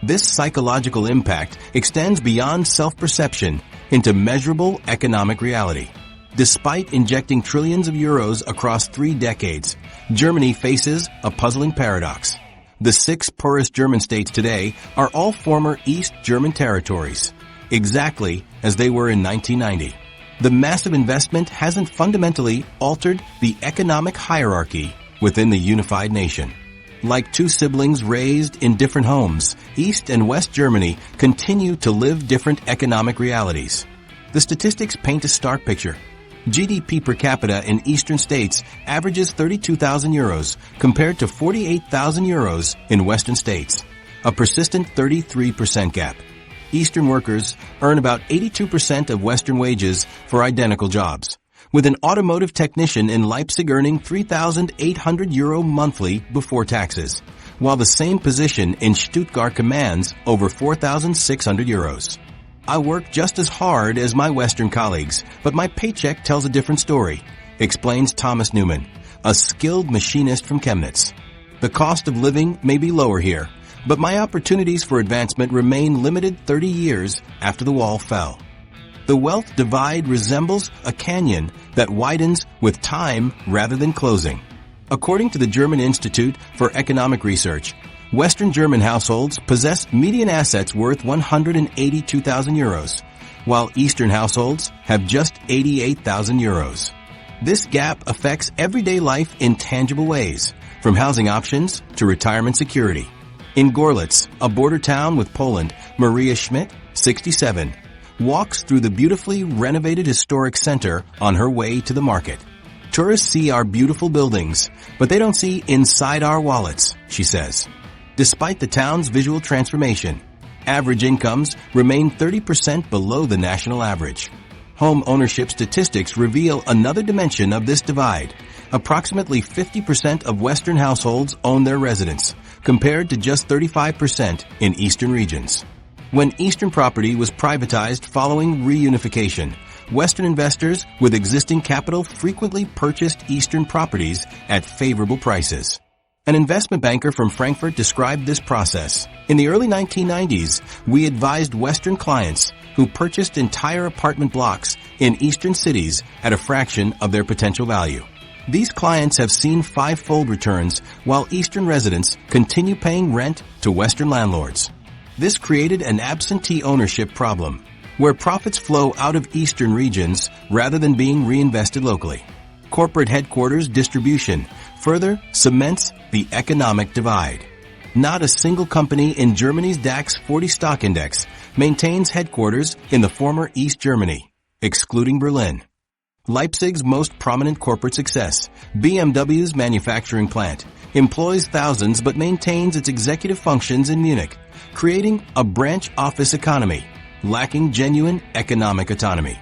This psychological impact extends beyond self-perception into measurable economic reality. Despite injecting trillions of euros across 3 decades, Germany faces a puzzling paradox. The 6 poorest German states today are all former East German territories, exactly as they were in 1990. The massive investment hasn't fundamentally altered the economic hierarchy within the unified nation. Like two siblings raised in different homes, East and West Germany continue to live different economic realities. The statistics paint a stark picture. GDP per capita in eastern states averages 32,000 euros compared to 48,000 euros in western states, a persistent 33% gap. Eastern workers earn about 82% of western wages for identical jobs, with an automotive technician in Leipzig earning 3,800 euro monthly before taxes, while the same position in Stuttgart commands over 4,600 euros. I work just as hard as my Western colleagues, but my paycheck tells a different story, explains Thomas Newman, a skilled machinist from Chemnitz. The cost of living may be lower here, but my opportunities for advancement remain limited 30 years after the wall fell. The wealth divide resembles a canyon that widens with time rather than closing. According to the German Institute for Economic Research, Western German households possess median assets worth 182,000 euros, while Eastern households have just 88,000 euros. This gap affects everyday life in tangible ways, from housing options to retirement security. In Gorlitz, a border town with Poland, Maria Schmidt, 67, walks through the beautifully renovated historic center on her way to the market. Tourists see our beautiful buildings, but they don't see inside our wallets, she says. Despite the town's visual transformation, average incomes remain 30% below the national average. Home ownership statistics reveal another dimension of this divide. Approximately 50% of Western households own their residence, compared to just 35% in Eastern regions. When Eastern property was privatized following reunification, Western investors with existing capital frequently purchased Eastern properties at favorable prices. An investment banker from Frankfurt described this process. In the early 1990s, we advised Western clients who purchased entire apartment blocks in Eastern cities at a fraction of their potential value. These clients have seen five-fold returns, while Eastern residents continue paying rent to Western landlords. This created an absentee ownership problem, where profits flow out of Eastern regions rather than being reinvested locally. Corporate headquarters distribution further cements the economic divide. Not a single company in Germany's DAX 40 stock index maintains headquarters in the former East Germany, excluding Berlin. Leipzig's most prominent corporate success, BMW's manufacturing plant, employs thousands but maintains its executive functions in Munich, creating a branch office economy, lacking genuine economic autonomy.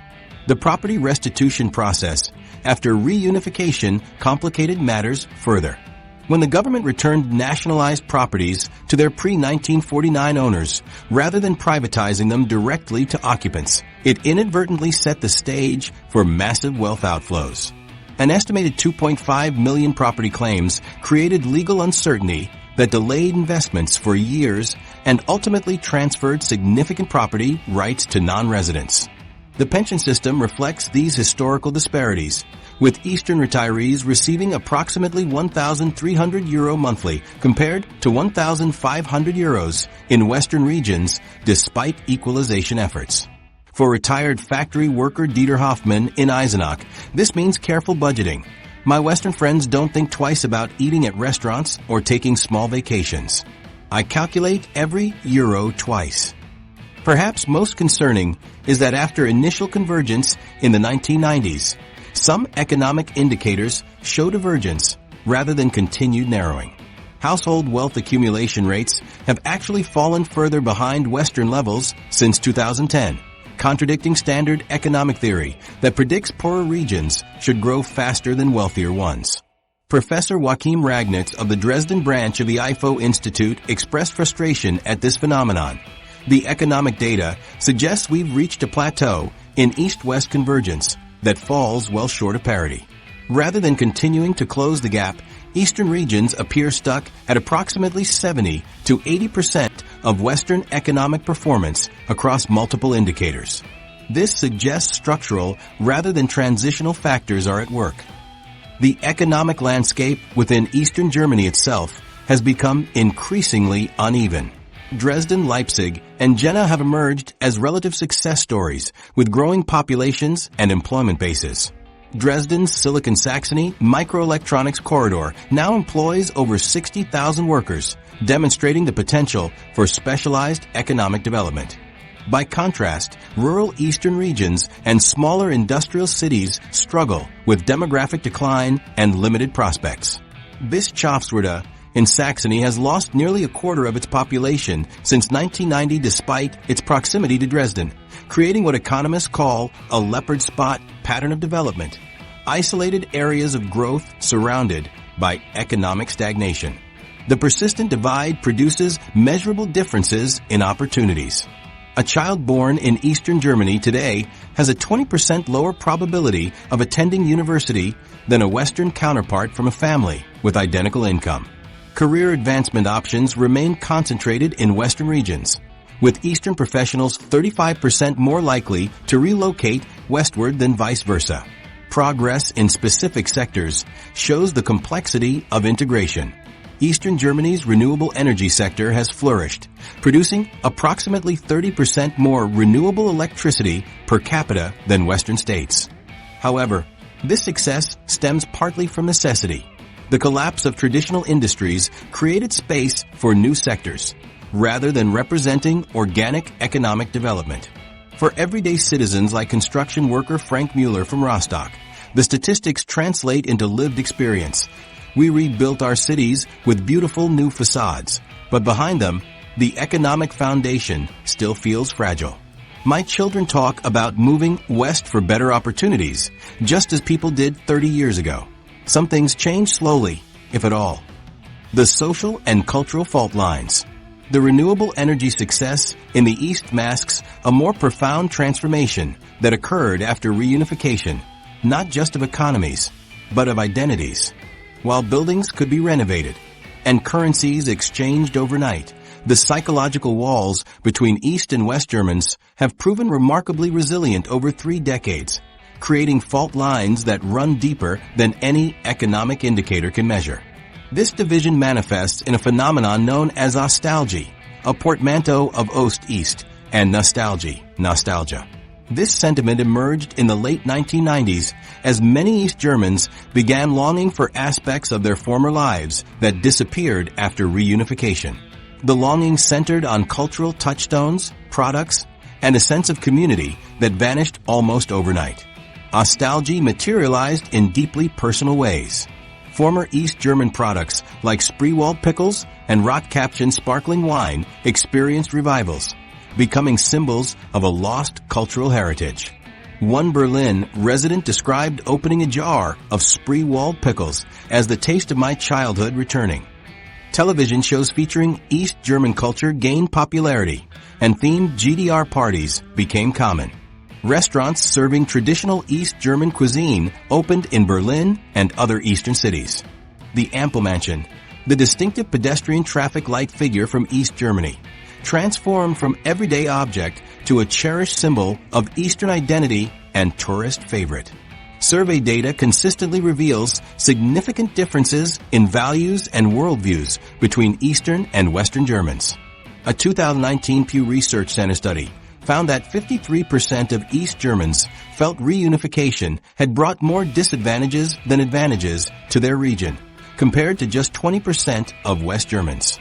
The property restitution process after reunification complicated matters further. When the government returned nationalized properties to their pre-1949 owners, rather than privatizing them directly to occupants, it inadvertently set the stage for massive wealth outflows. An estimated 2.5 million property claims created legal uncertainty that delayed investments for years and ultimately transferred significant property rights to non-residents. The pension system reflects these historical disparities, with Eastern retirees receiving approximately 1,300 euro monthly compared to 1,500 euros in Western regions despite equalization efforts. For retired factory worker Dieter Hoffmann in Eisenach, this means careful budgeting. My Western friends don't think twice about eating at restaurants or taking small vacations. I calculate every euro twice. Perhaps most concerning is that after initial convergence in the 1990s, some economic indicators show divergence rather than continued narrowing. Household wealth accumulation rates have actually fallen further behind Western levels since 2010, contradicting standard economic theory that predicts poorer regions should grow faster than wealthier ones. Professor Joachim Ragnitz of the Dresden branch of the IFO Institute expressed frustration at this phenomenon. The economic data suggests we've reached a plateau in East-West convergence that falls well short of parity. Rather than continuing to close the gap, Eastern regions appear stuck at approximately 70 to 80% of Western economic performance across multiple indicators. This suggests structural rather than transitional factors are at work. The economic landscape within Eastern Germany itself has become increasingly uneven. Dresden, Leipzig, and Jena have emerged as relative success stories with growing populations and employment bases. Dresden's Silicon Saxony microelectronics corridor now employs over 60,000 workers, demonstrating the potential for specialized economic development. By contrast, rural eastern regions and smaller industrial cities struggle with demographic decline and limited prospects. Bischofswerda in Saxony has lost nearly a quarter of its population since 1990 despite its proximity to Dresden, creating what economists call a leopard spot pattern of development, isolated areas of growth surrounded by economic stagnation. The persistent divide produces measurable differences in opportunities. A child born in Eastern Germany today has a 20% lower probability of attending university than a Western counterpart from a family with identical income. Career advancement options remain concentrated in Western regions, with Eastern professionals 35% more likely to relocate westward than vice versa. Progress in specific sectors shows the complexity of integration. Eastern Germany's renewable energy sector has flourished, producing approximately 30% more renewable electricity per capita than Western states. However, this success stems partly from necessity. The collapse of traditional industries created space for new sectors, rather than representing organic economic development. For everyday citizens like construction worker Frank Mueller from Rostock, the statistics translate into lived experience. We rebuilt our cities with beautiful new facades, but behind them, the economic foundation still feels fragile. My children talk about moving west for better opportunities, just as people did 30 years ago. Some things change slowly, if at all. The social and cultural fault lines. The renewable energy success in the East masks a more profound transformation that occurred after reunification, not just of economies, but of identities. While buildings could be renovated and currencies exchanged overnight, the psychological walls between East and West Germans have proven remarkably resilient over 3 decades, creating fault lines that run deeper than any economic indicator can measure. This division manifests in a phenomenon known as ostalgie, a portmanteau of Ost-East, and nostalgia. This sentiment emerged in the late 1990s as many East Germans began longing for aspects of their former lives that disappeared after reunification. The longing centered on cultural touchstones, products, and a sense of community that vanished almost overnight. Ostalgie materialized in deeply personal ways. Former East German products like Spreewald pickles and Rotkäppchen sparkling wine experienced revivals, becoming symbols of a lost cultural heritage. One Berlin resident described opening a jar of Spreewald pickles as the taste of my childhood returning. Television shows featuring East German culture gained popularity, and themed GDR parties became common. Restaurants serving traditional East German cuisine opened in Berlin and other eastern cities. The Ampelmännchen, the distinctive pedestrian traffic light figure from East Germany, transformed from everyday object to a cherished symbol of Eastern identity and tourist favorite. Survey data consistently reveals significant differences in values and worldviews between Eastern and Western Germans. A 2019 Pew Research Center study found that 53% of East Germans felt reunification had brought more disadvantages than advantages to their region, compared to just 20% of West Germans.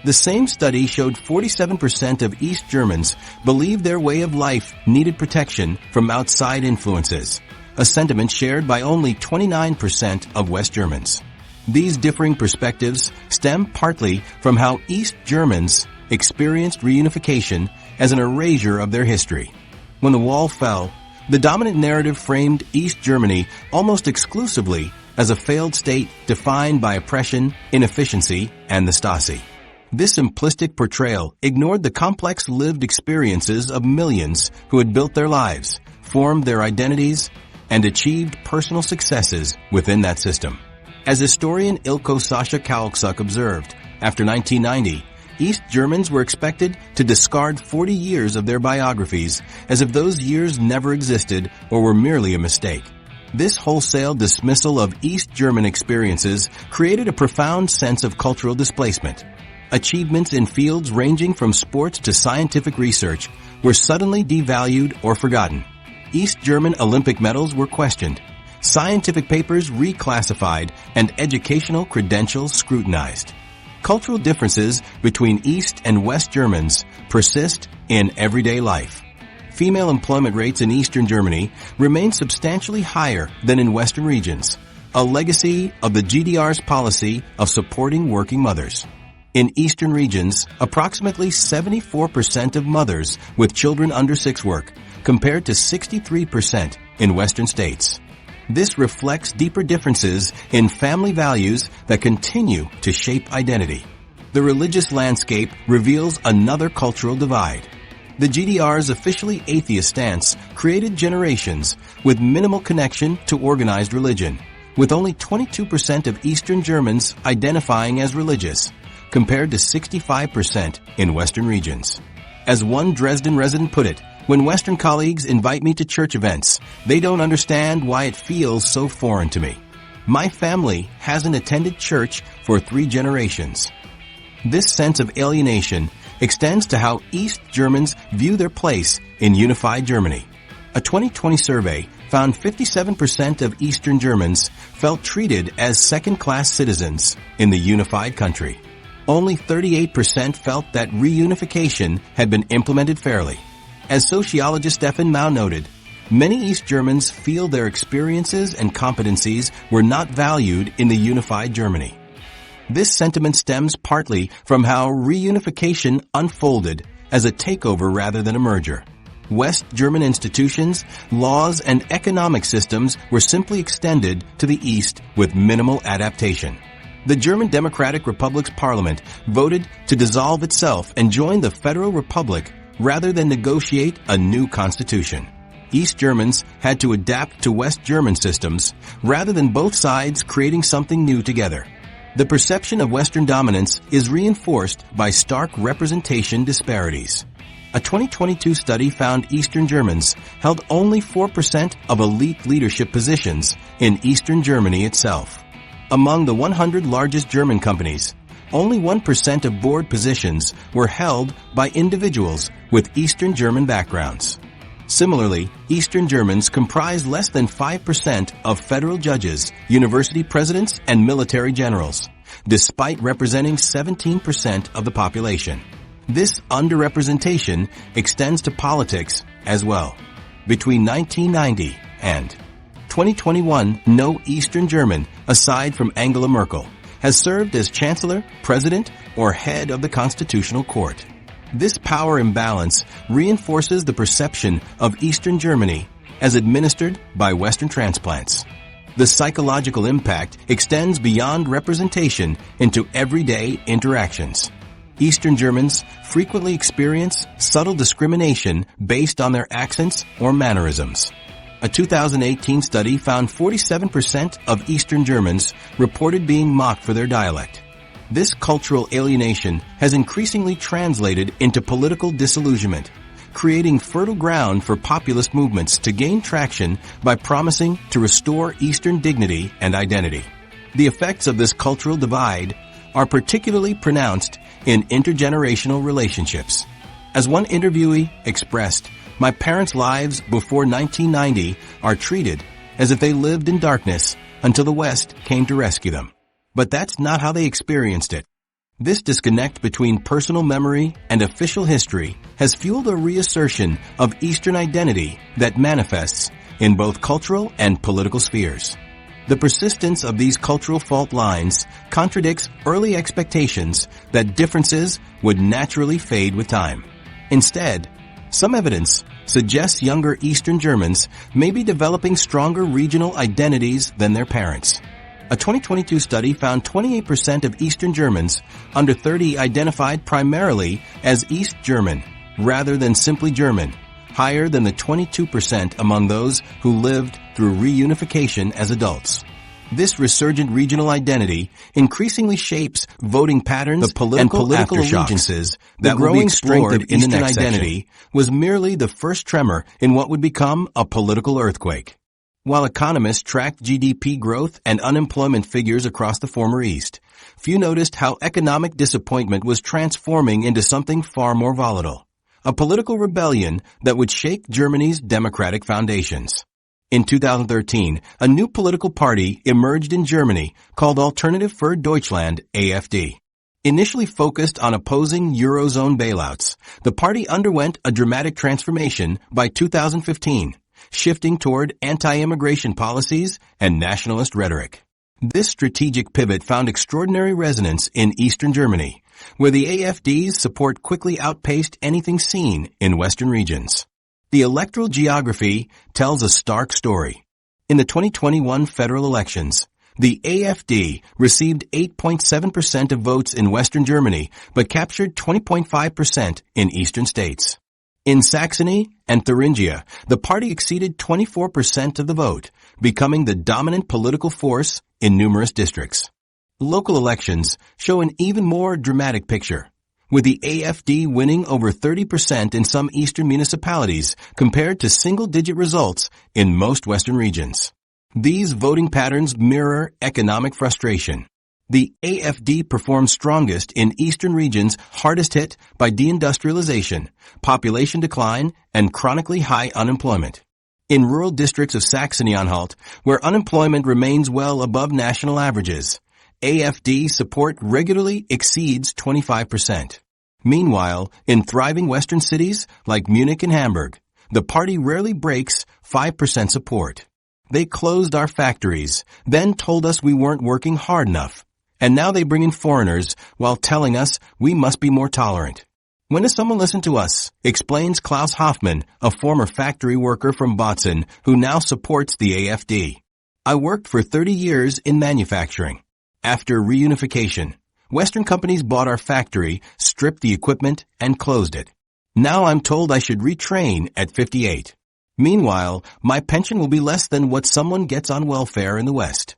The same study showed 47% of East Germans believed their way of life needed protection from outside influences, a sentiment shared by only 29% of West Germans. These differing perspectives stem partly from how East Germans experienced reunification as an erasure of their history. When the wall fell, the dominant narrative framed East Germany almost exclusively as a failed state defined by oppression, inefficiency, and the Stasi. This simplistic portrayal ignored the complex lived experiences of millions who had built their lives, formed their identities, and achieved personal successes within that system. As historian Ilko Sasha Kalksuk observed, after 1990, East Germans were expected to discard 40 years of their biographies as if those years never existed or were merely a mistake. This wholesale dismissal of East German experiences created a profound sense of cultural displacement. Achievements in fields ranging from sports to scientific research were suddenly devalued or forgotten. East German Olympic medals were questioned, scientific papers reclassified, and educational credentials scrutinized. Cultural differences between East and West Germans persist in everyday life. Female employment rates in Eastern Germany remain substantially higher than in Western regions, a legacy of the GDR's policy of supporting working mothers. In Eastern regions, approximately 74% of mothers with children under 6 work, compared to 63% in Western states. This reflects deeper differences in family values that continue to shape identity. The religious landscape reveals another cultural divide. The GDR's officially atheist stance created generations with minimal connection to organized religion, with only 22% of Eastern Germans identifying as religious, compared to 65% in Western regions. As one Dresden resident put it, when Western colleagues invite me to church events, they don't understand why it feels so foreign to me. My family hasn't attended church for 3 generations. This sense of alienation extends to how East Germans view their place in unified Germany. A 2020 survey found 57% of Eastern Germans felt treated as second-class citizens in the unified country. Only 38% felt that reunification had been implemented fairly. As sociologist Stefan Mao noted, many East Germans feel their experiences and competencies were not valued in the unified Germany. This sentiment stems partly from how reunification unfolded as a takeover rather than a merger. West German institutions, laws, and economic systems were simply extended to the East with minimal adaptation. The German Democratic Republic's parliament voted to dissolve itself and join the Federal Republic rather than negotiate a new constitution. East Germans had to adapt to West German systems rather than both sides creating something new together. The perception of Western dominance is reinforced by stark representation disparities. A 2022 study found Eastern Germans held only 4% of elite leadership positions in Eastern Germany itself. Among the 100 largest German companies, only 1% of board positions were held by individuals with Eastern German backgrounds. Similarly, Eastern Germans comprise less than 5% of federal judges, university presidents, and military generals, despite representing 17% of the population. This underrepresentation extends to politics as well. Between 1990 and 2021, no Eastern German, aside from Angela Merkel, has served as Chancellor, President, or head of the Constitutional Court. This power imbalance reinforces the perception of Eastern Germany as administered by Western transplants. The psychological impact extends beyond representation into everyday interactions. Eastern Germans frequently experience subtle discrimination based on their accents or mannerisms. A 2018 study found 47% of Eastern Germans reported being mocked for their dialect. This cultural alienation has increasingly translated into political disillusionment, creating fertile ground for populist movements to gain traction by promising to restore Eastern dignity and identity. The effects of this cultural divide are particularly pronounced in intergenerational relationships. As one interviewee expressed, "My parents' lives before 1990 are treated as if they lived in darkness until the West came to rescue them." But that's not how they experienced it. This disconnect between personal memory and official history has fueled a reassertion of Eastern identity that manifests in both cultural and political spheres. The persistence of these cultural fault lines contradicts early expectations that differences would naturally fade with time. Instead, some evidence suggests younger Eastern Germans may be developing stronger regional identities than their parents. A 2022 study found 28% of Eastern Germans under 30 identified primarily as East German rather than simply German, higher than the 22% among those who lived through reunification as adults. This resurgent regional identity increasingly shapes voting patterns and political allegiances that will be explored in Eastern identity was merely the first tremor in what would become a political earthquake. While economists tracked GDP growth and unemployment figures across the former East, few noticed how economic disappointment was transforming into something far more volatile, a political rebellion that would shake Germany's democratic foundations. In 2013, a new political party emerged in Germany called Alternative für Deutschland, AfD. Initially focused on opposing Eurozone bailouts, the party underwent a dramatic transformation by 2015, shifting toward anti-immigration policies and nationalist rhetoric. This strategic pivot found extraordinary resonance in Eastern Germany, where the AfD's support quickly outpaced anything seen in Western regions. The electoral geography tells a stark story. In the 2021 federal elections, the AfD received 8.7% of votes in Western Germany, but captured 20.5% in eastern states. In Saxony and Thuringia, the party exceeded 24% of the vote, becoming the dominant political force in numerous districts. Local elections show an even more dramatic picture, with the AfD winning over 30% in some eastern municipalities compared to single-digit results in most western regions. These voting patterns mirror economic frustration. The AfD performs strongest in eastern regions hardest hit by deindustrialization, population decline, and chronically high unemployment. In rural districts of Saxony-Anhalt, where unemployment remains well above national averages, AfD support regularly exceeds 25%. Meanwhile, in thriving western cities like Munich and Hamburg, the party rarely breaks 5% support. They closed our factories, then told us we weren't working hard enough. And now they bring in foreigners while telling us we must be more tolerant. When does someone listen to us? Explains Klaus Hoffmann, a former factory worker from Botzen who now supports the AfD. I worked for 30 years in manufacturing. After reunification, Western companies bought our factory, stripped the equipment, and closed it. Now I'm told I should retrain at 58. Meanwhile, my pension will be less than what someone gets on welfare in the West.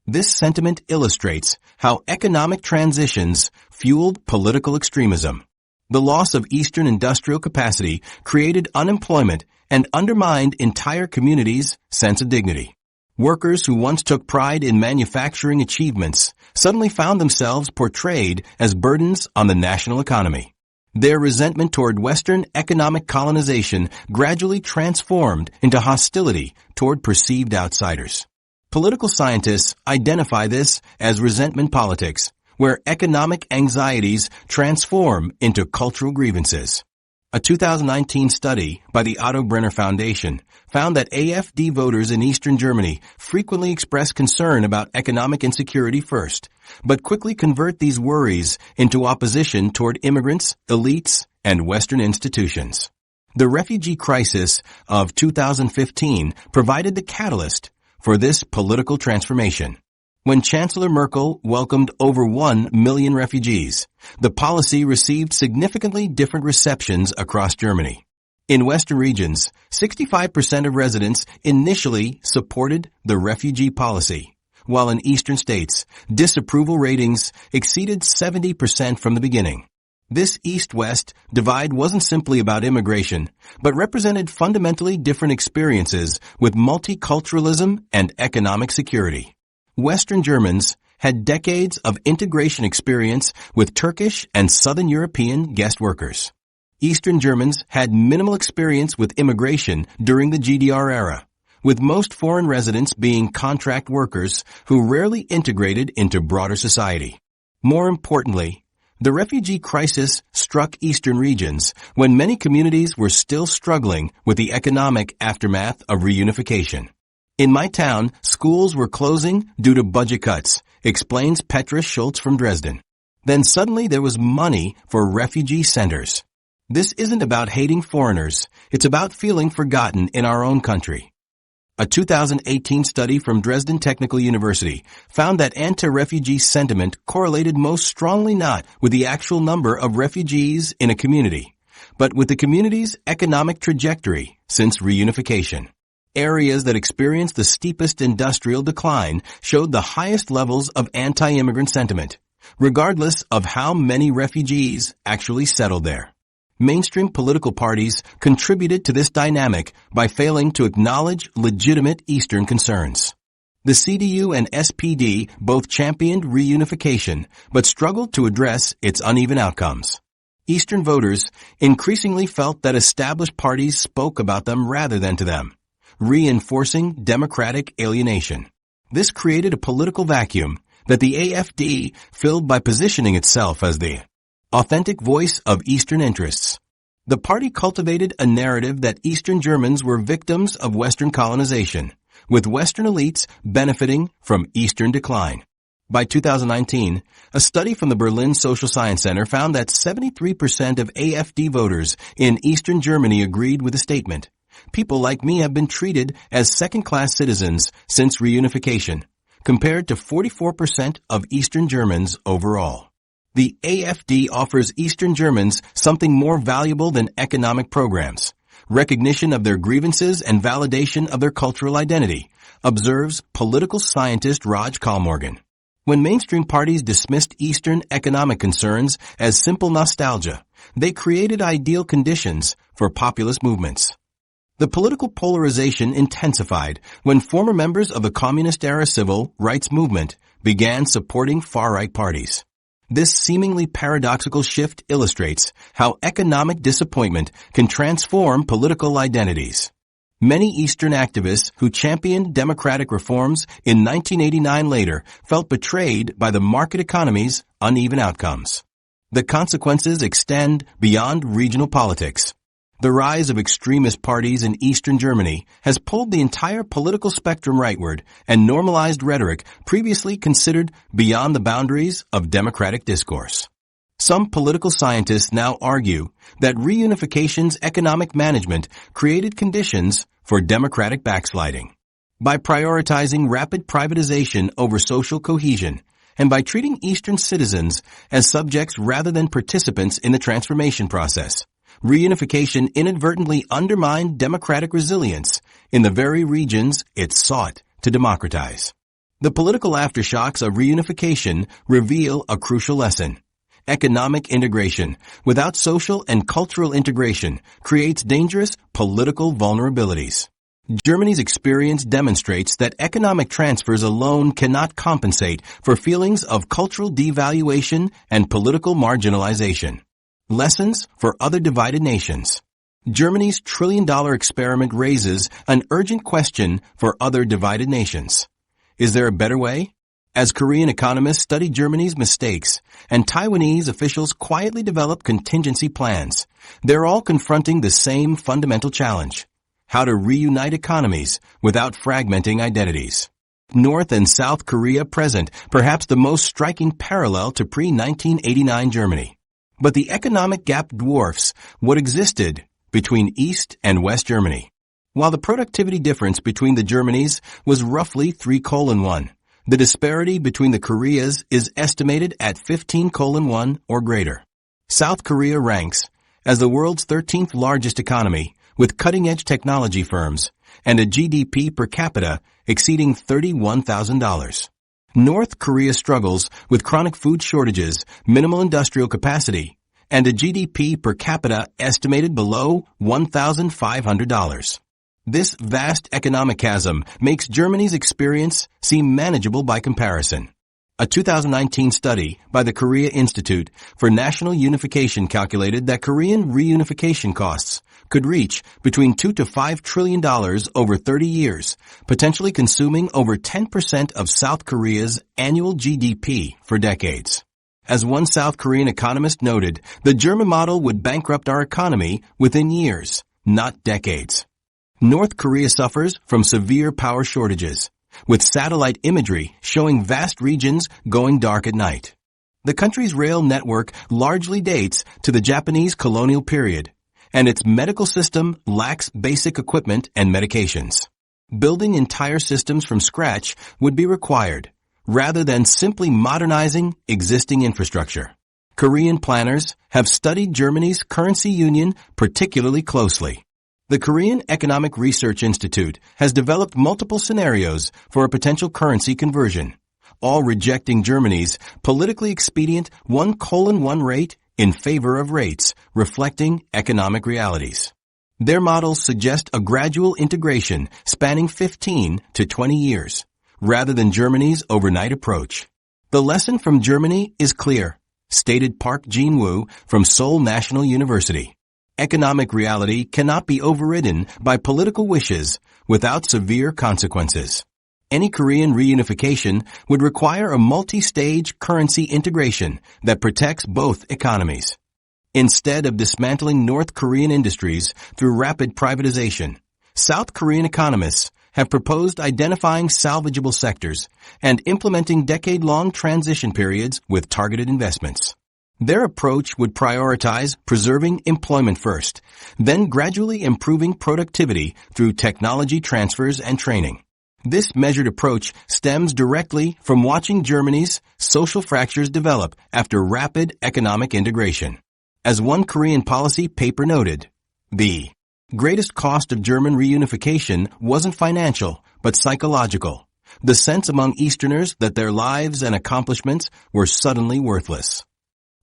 This sentiment illustrates how economic transitions fueled political extremism. The loss of Eastern industrial capacity created unemployment and undermined entire communities' sense of dignity. Workers who once took pride in manufacturing achievements suddenly found themselves portrayed as burdens on the national economy. Their resentment toward Western economic colonization gradually transformed into hostility toward perceived outsiders. Political scientists identify this as resentment politics, where economic anxieties transform into cultural grievances. A 2019 study by the Otto Brenner Foundation found that AfD voters in Eastern Germany frequently express concern about economic insecurity first, but quickly convert these worries into opposition toward immigrants, elites, and Western institutions. The refugee crisis of 2015 provided the catalyst for this political transformation. When Chancellor Merkel welcomed over 1 million refugees, the policy received significantly different receptions across Germany. In Western regions, 65% of residents initially supported the refugee policy, while in Eastern states, disapproval ratings exceeded 70% from the beginning. This East-West divide wasn't simply about immigration, but represented fundamentally different experiences with multiculturalism and economic security. Western Germans had decades of integration experience with Turkish and Southern European guest workers. Eastern Germans had minimal experience with immigration during the GDR era, with most foreign residents being contract workers who rarely integrated into broader society. More importantly, the refugee crisis struck Eastern regions when many communities were still struggling with the economic aftermath of reunification. In my town, schools were closing due to budget cuts, explains Petra Schultz from Dresden. Then suddenly there was money for refugee centers. This isn't about hating foreigners. It's about feeling forgotten in our own country. A 2018 study from Dresden Technical University found that anti-refugee sentiment correlated most strongly not with the actual number of refugees in a community, but with the community's economic trajectory since reunification. Areas that experienced the steepest industrial decline showed the highest levels of anti-immigrant sentiment, regardless of how many refugees actually settled there. Mainstream political parties contributed to this dynamic by failing to acknowledge legitimate Eastern concerns. The CDU and SPD both championed reunification, but struggled to address its uneven outcomes. Eastern voters increasingly felt that established parties spoke about them rather than to them, reinforcing democratic alienation. This created a political vacuum that the AfD filled by positioning itself as the authentic voice of Eastern interests. The party cultivated a narrative that Eastern Germans were victims of Western colonization, with Western elites benefiting from Eastern decline. By 2019, a study from the Berlin Social Science Center found that 73% of AfD voters in Eastern Germany agreed with the statement. People like me have been treated as second-class citizens since reunification, compared to 44% of Eastern Germans overall. The AfD offers Eastern Germans something more valuable than economic programs, recognition of their grievances and validation of their cultural identity, observes political scientist Raj Kalmorgan. When mainstream parties dismissed Eastern economic concerns as simple nostalgia, they created ideal conditions for populist movements. The political polarization intensified when former members of the communist-era civil rights movement began supporting far-right parties. This seemingly paradoxical shift illustrates how economic disappointment can transform political identities. Many Eastern activists who championed democratic reforms in 1989 later felt betrayed by the market economy's uneven outcomes. The consequences extend beyond regional politics. The rise of extremist parties in Eastern Germany has pulled the entire political spectrum rightward and normalized rhetoric previously considered beyond the boundaries of democratic discourse. Some political scientists now argue that reunification's economic management created conditions for democratic backsliding. By prioritizing rapid privatization over social cohesion, and by treating Eastern citizens as subjects rather than participants in the transformation process, reunification inadvertently undermined democratic resilience in the very regions it sought to democratize. The political aftershocks of reunification reveal a crucial lesson. Economic integration without social and cultural integration creates dangerous political vulnerabilities. Germany's experience demonstrates that economic transfers alone cannot compensate for feelings of cultural devaluation and political marginalization. Lessons for other divided nations. Germany's trillion-dollar experiment raises an urgent question for other divided nations. Is there a better way? As Korean economists study Germany's mistakes and Taiwanese officials quietly develop contingency plans, they're all confronting the same fundamental challenge: how to reunite economies without fragmenting identities. North and South Korea present perhaps the most striking parallel to pre-1989 Germany. But the economic gap dwarfs what existed between East and West Germany. While the productivity difference between the Germanys was roughly 3:1, the disparity between the Koreas is estimated at 15:1 or greater. South Korea ranks as the world's 13th largest economy with cutting-edge technology firms and a GDP per capita exceeding $31,000. North Korea struggles with chronic food shortages, minimal industrial capacity, and a GDP per capita estimated below $1,500. This vast economic chasm makes Germany's experience seem manageable by comparison. A 2019 study by the Korea Institute for National Unification calculated that Korean reunification costs could reach between $2 to $5 trillion over 30 years, potentially consuming over 10% of South Korea's annual GDP for decades. As one South Korean economist noted, the German model would bankrupt our economy within years, not decades. North Korea suffers from severe power shortages, with satellite imagery showing vast regions going dark at night. The country's rail network largely dates to the Japanese colonial period, and its medical system lacks basic equipment and medications. Building entire systems from scratch would be required, rather than simply modernizing existing infrastructure. Korean planners have studied Germany's currency union particularly closely. The Korean Economic Research Institute has developed multiple scenarios for a potential currency conversion, all rejecting Germany's politically expedient 1:1 rate in favor of rates reflecting economic realities. Their models suggest a gradual integration spanning 15 to 20 years, rather than Germany's overnight approach. The lesson from Germany is clear, stated Park Jin-woo from Seoul National University. Economic reality cannot be overridden by political wishes without severe consequences. Any Korean reunification would require a multi-stage currency integration that protects both economies. Instead of dismantling North Korean industries through rapid privatization, South Korean economists have proposed identifying salvageable sectors and implementing decade-long transition periods with targeted investments. Their approach would prioritize preserving employment first, then gradually improving productivity through technology transfers and training. This measured approach stems directly from watching Germany's social fractures develop after rapid economic integration. As one Korean policy paper noted, the greatest cost of German reunification wasn't financial, but psychological. The sense among Easterners that their lives and accomplishments were suddenly worthless.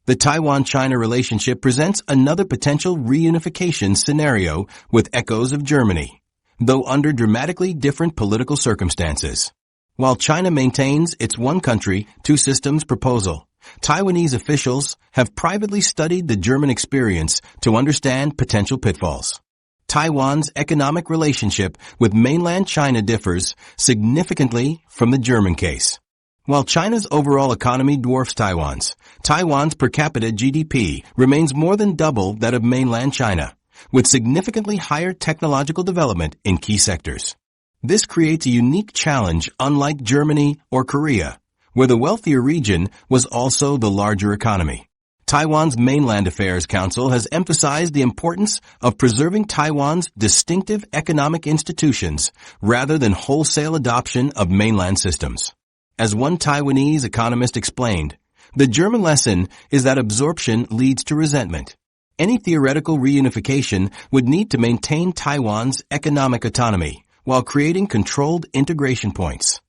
The Taiwan-China relationship presents another potential reunification scenario with echoes of Germany, though under dramatically different political circumstances. While China maintains its one country, two systems proposal, Taiwanese officials have privately studied the German experience to understand potential pitfalls. Taiwan's economic relationship with mainland China differs significantly from the German case. While China's overall economy dwarfs Taiwan's per capita GDP remains more than double that of mainland China, with significantly higher technological development in key sectors. This creates a unique challenge unlike Germany or Korea, where the wealthier region was also the larger economy. Taiwan's Mainland Affairs Council has emphasized the importance of preserving Taiwan's distinctive economic institutions rather than wholesale adoption of mainland systems. As one Taiwanese economist explained, the German lesson is that absorption leads to resentment. Any theoretical reunification would need to maintain Taiwan's economic autonomy while creating controlled integration points.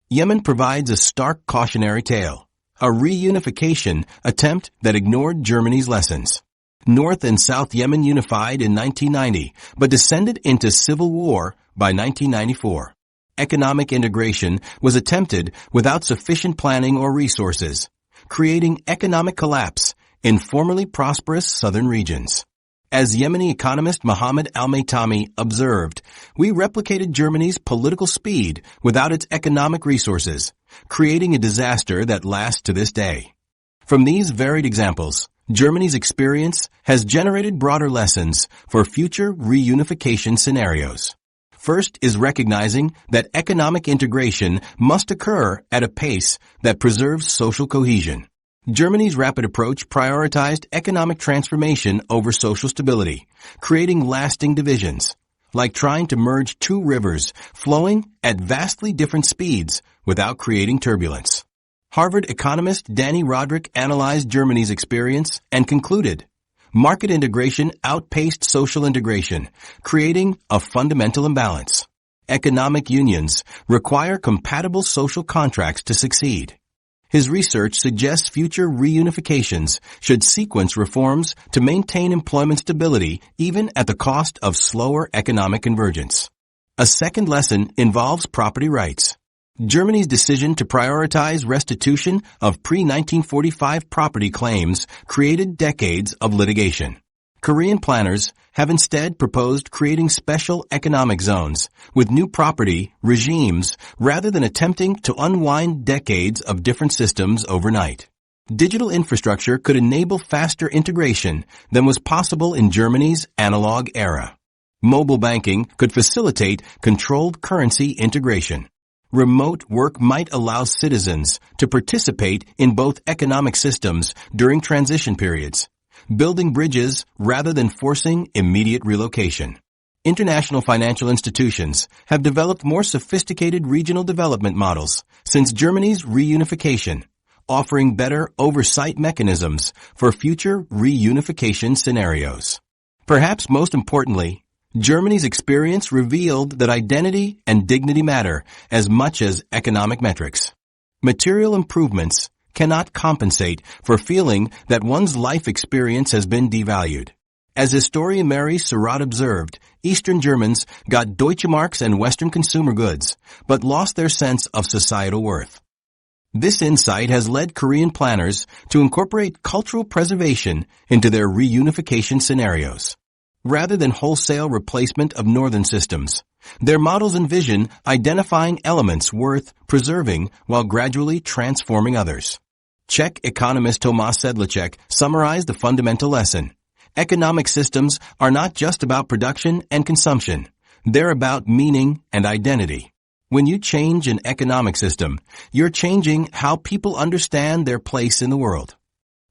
Yemen provides a stark cautionary tale, a reunification attempt that ignored Germany's lessons. North and South Yemen unified in 1990, but descended into civil war by 1994. Economic integration was attempted without sufficient planning or resources, creating economic collapse in formerly prosperous southern regions. As Yemeni economist Mohammed Al-Maytami observed, we replicated Germany's political speed without its economic resources, creating a disaster that lasts to this day. From these varied examples, Germany's experience has generated broader lessons for future reunification scenarios. First is recognizing that economic integration must occur at a pace that preserves social cohesion. Germany's rapid approach prioritized economic transformation over social stability, creating lasting divisions, like trying to merge two rivers flowing at vastly different speeds without creating turbulence. Harvard economist Danny Roderick analyzed Germany's experience and concluded, market integration outpaced social integration, creating a fundamental imbalance. Economic unions require compatible social contracts to succeed. His research suggests future reunifications should sequence reforms to maintain employment stability even at the cost of slower economic convergence. A second lesson involves property rights. Germany's decision to prioritize restitution of pre-1945 property claims created decades of litigation. Korean planners have instead proposed creating special economic zones with new property regimes rather than attempting to unwind decades of different systems overnight. Digital infrastructure could enable faster integration than was possible in Germany's analog era. Mobile banking could facilitate controlled currency integration. Remote work might allow citizens to participate in both economic systems during transition periods, building bridges rather than forcing immediate relocation. International financial institutions have developed more sophisticated regional development models since Germany's reunification, offering better oversight mechanisms for future reunification scenarios. Perhaps most importantly, Germany's experience revealed that identity and dignity matter as much as economic metrics. Material improvements cannot compensate for feeling that one's life experience has been devalued. As historian Mary Surratt observed, Eastern Germans got Deutsche Marks and Western consumer goods, but lost their sense of societal worth. This insight has led Korean planners to incorporate cultural preservation into their reunification scenarios. Rather than wholesale replacement of northern systems, their models envision identifying elements worth preserving while gradually transforming others. Czech economist Tomáš Sedlacek summarized the fundamental lesson. Economic systems are not just about production and consumption. They're about meaning and identity. When you change an economic system, you're changing how people understand their place in the world.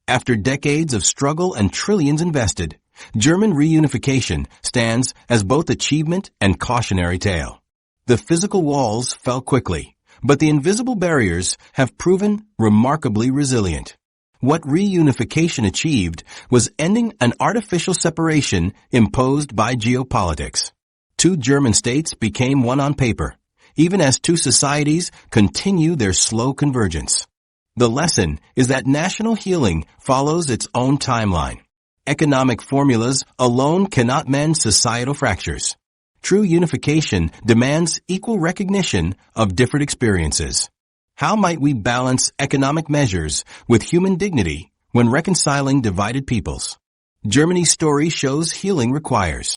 After decades of struggle and trillions invested, German reunification stands as both achievement and cautionary tale. The physical walls fell quickly, but the invisible barriers have proven remarkably resilient. What reunification achieved was ending an artificial separation imposed by geopolitics. Two German states became one on paper, even as two societies continue their slow convergence. The lesson is that national healing follows its own timeline. Economic formulas alone cannot mend societal fractures. True unification demands equal recognition of different experiences. How might we balance economic measures with human dignity when reconciling divided peoples? Germany's story shows healing requires